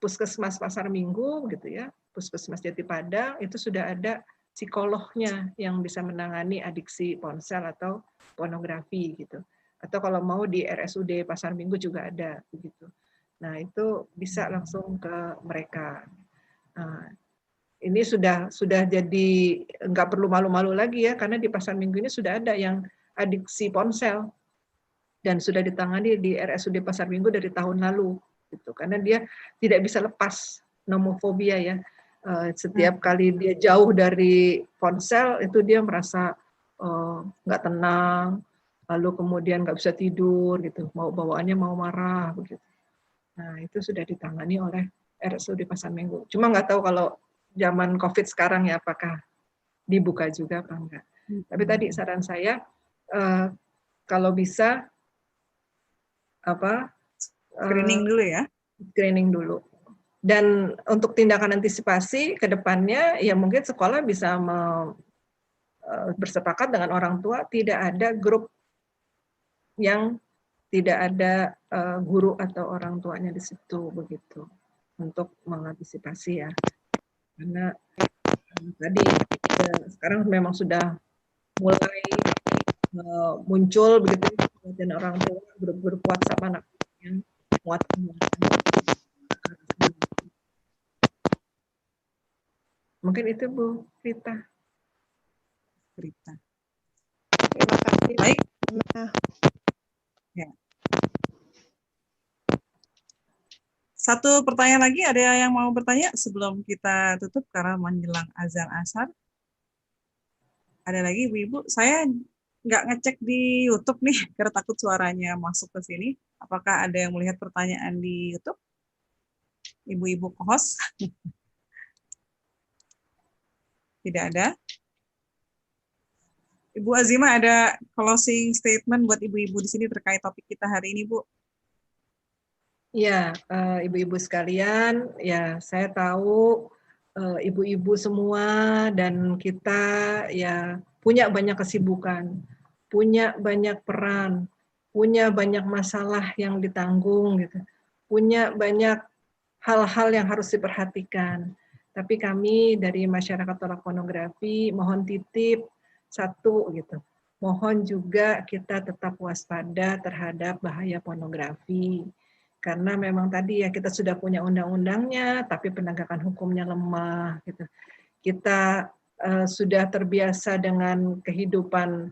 S1: Puskesmas Pasar Minggu gitu ya, Puskesmas Jati Padang itu sudah ada psikolognya yang bisa menangani adiksi ponsel atau pornografi gitu. Atau kalau mau di RSUD Pasar Minggu juga ada begitu. Nah, itu bisa langsung ke mereka. Nah, ini sudah jadi nggak perlu malu-malu lagi ya, karena di Pasar Minggu ini sudah ada yang adiksi ponsel dan sudah ditangani di RSUD Pasar Minggu dari tahun lalu gitu. Karena dia tidak bisa lepas nomofobia ya. Setiap kali dia jauh dari ponsel itu dia merasa nggak tenang, lalu kemudian nggak bisa tidur gitu, bawaannya mau marah begitu. Nah, itu sudah ditangani oleh RSUD Pasar Minggu. Cuma nggak tahu kalau zaman COVID sekarang ya apakah dibuka juga apa enggak. Tapi tadi saran saya kalau bisa
S3: screening dulu ya.
S1: Screening dulu. Dan untuk tindakan antisipasi ke depannya ya mungkin sekolah bisa bersepakat dengan orang tua tidak ada grup yang tidak ada guru atau orang tuanya di situ begitu untuk mengantisipasi ya. Karena tadi sekarang memang sudah mulai muncul begitu dan orang tua grup-grup WhatsApp anak yang menguatkan. Mungkin itu Bu Rita.
S5: Terima kasih.
S3: Baik.
S5: Nah,
S3: Ya. Satu pertanyaan lagi, ada yang mau bertanya sebelum kita tutup karena menjelang azan asar? Ada lagi Ibu-ibu? Saya nggak ngecek di YouTube nih karena takut suaranya masuk ke sini. Apakah ada yang melihat pertanyaan di YouTube? Ibu-ibu co-host? Tidak ada. Ibu Azima, ada closing statement buat ibu-ibu di sini terkait topik kita hari ini, Bu?
S1: Ya, ibu-ibu sekalian, ya saya tahu ibu-ibu semua dan kita ya punya banyak kesibukan, punya banyak peran, punya banyak masalah yang ditanggung gitu, punya banyak hal-hal yang harus diperhatikan. Tapi kami dari masyarakat tolak pornografi mohon titip satu gitu. Mohon juga kita tetap waspada terhadap bahaya pornografi. Karena memang tadi ya kita sudah punya undang-undangnya, tapi penegakan hukumnya lemah gitu. Kita sudah terbiasa dengan kehidupan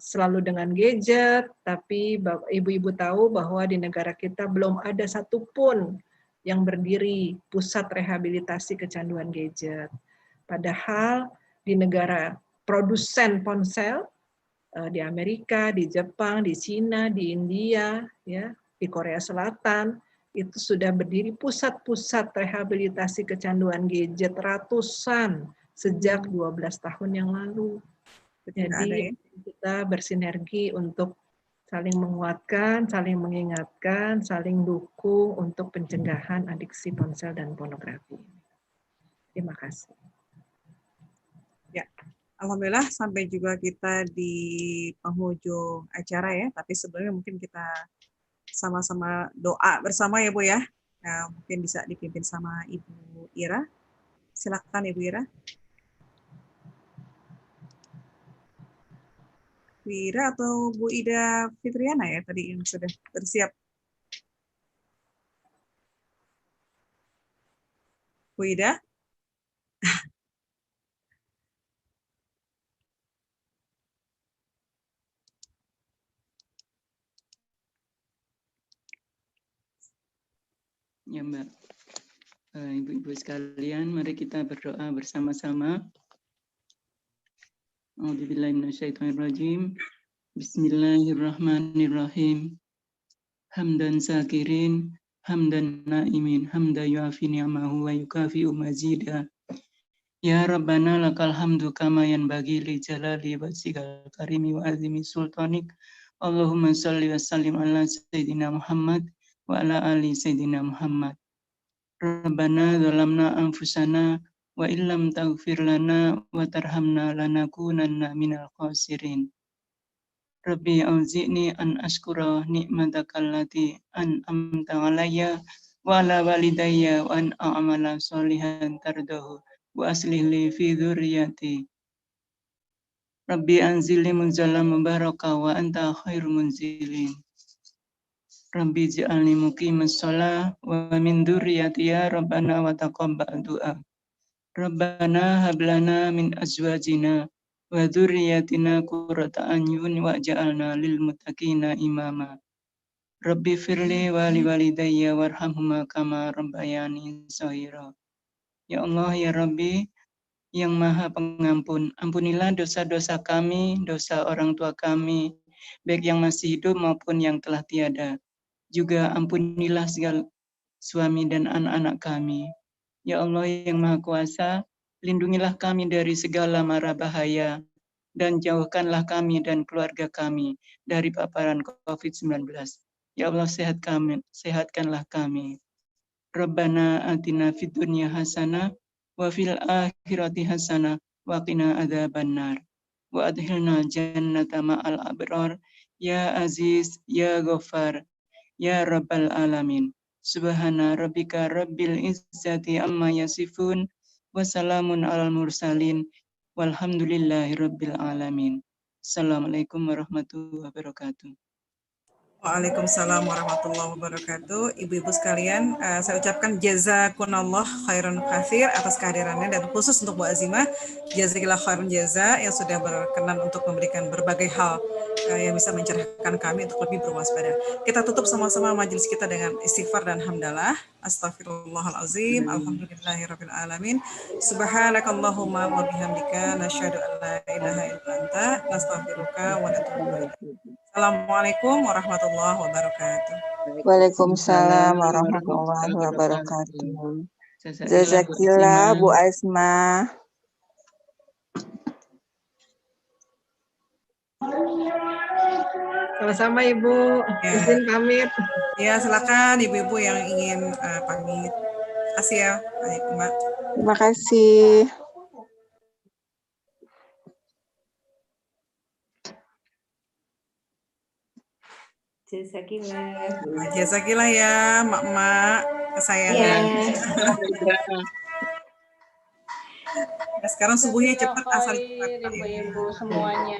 S1: selalu dengan gadget, tapi ibu-ibu tahu bahwa di negara kita belum ada satupun yang berdiri pusat rehabilitasi kecanduan gadget. Padahal di negara produsen ponsel, di Amerika, di Jepang, di Cina, di India, ya, di Korea Selatan, itu sudah berdiri pusat-pusat rehabilitasi kecanduan gadget ratusan sejak 12 tahun yang lalu. Jadi kita bersinergi untuk saling menguatkan, saling mengingatkan, saling dukung untuk pencegahan adiksi ponsel dan pornografi. Terima kasih.
S3: Ya, alhamdulillah sampai juga kita di penghujung acara ya. Tapi sebelumnya mungkin kita sama-sama doa bersama ya Bu ya. Nah, mungkin bisa dipimpin sama Ibu Ira. Silakan Ibu Ira. Bu Ira atau Bu Ida Fitriana ya tadi yang sudah bersiap. Bu Ida.
S6: Ya Mbak, ibu-ibu sekalian, mari kita berdoa bersama-sama. A'udzubillahiminasyaitonirrajim. Bismillahirrahmanirrahim. Hamdan sakirin, hamdan na'imin, hamda yuafi ni'amahu wa yukafi'u mazida. Ya Rabbana lakal hamdu kama yanbaghi li jalali wajhikal karimi wa azimi sultanik. Allahumma salli wa sallim ala Sayyidina Muhammad wa ala ali Sayyidina Muhammad. Rabbana zalamna anfusana wa illam taghfir lana wa tarhamna lanakunanna minal khasirin. Rabbi auzi'ni an ashkura ni'mataka allati an'amta alayya wa ala walidayya wa an a'mala sholihan tardahu wa aslih li fi dzurriyyati. Rabbi anzilni munzalan mubaraka wa anta khairul munzilin. Rabbi ij'alni muqimas shalah wa min dzurriyyati ya rabbana wa taqabbal du'a. Rabbana hab lana min azwajina wa dzurriyyatina qurrata a'yun waj'alna lil muttaqina imama. Rabbi firli wa li walidayya warhamhuma kama rabbayani shaghira. Ya Allah ya Rabbi yang Maha Pengampun, ampunilah dosa-dosa kami, dosa orang tua kami, baik yang masih hidup maupun yang telah tiada. Juga ampunilah segala suami dan anak-anak kami. Ya Allah yang Maha Kuasa, lindungilah kami dari segala mara bahaya, dan jauhkanlah kami dan keluarga kami dari paparan COVID-19. Ya Allah sehatkanlah kami. Rabbana atina fid dunya hasanah, wa fil akhirati hasanah, wa qina adzabannar. Wa adkhilna jannata ma'al abrar, ya Aziz, ya Ghaffar, ya Rabbal Alamin. Subhana rabbika rabbil izzati amma yasifun, wa salamun alal mursalin, walhamdulillahi rabbil alamin. Assalamualaikum warahmatullahi wabarakatuh.
S3: Waalaikumsalam warahmatullahi wabarakatuh. Ibu-ibu sekalian, saya ucapkan jazakunallah khairan katsir atas kehadirannya, dan khusus untuk Bu Azimah, jazakillah khairan jaza yang sudah berkenan untuk memberikan berbagai hal yang bisa mencerahkan kami untuk lebih berwaspada. Kita tutup sama-sama majelis kita dengan istighfar dan hamdalah. Astaghfirullahalazim. Alhamdulillahirabbil alamin. Subhanakallahumma wa bihamdika nasyhadu an la ilaha illa anta nastaghfiruka wa natubu ilaik. Assalamualaikum warahmatullahi wabarakatuh.
S7: Waalaikumsalam warahmatullahi wabarakatuh. Jazakillah Bu Asma.
S1: Sama-sama Ibu, izin pamit.
S3: Ya, silakan ibu-ibu yang ingin pamit. Terima kasih ya, Mbak.
S7: Terima kasih.
S3: Jazakillah ya, mak-mak kesayangan. Sekarang subuhnya cepat, asal cepat.
S5: Ibu-ibu semuanya.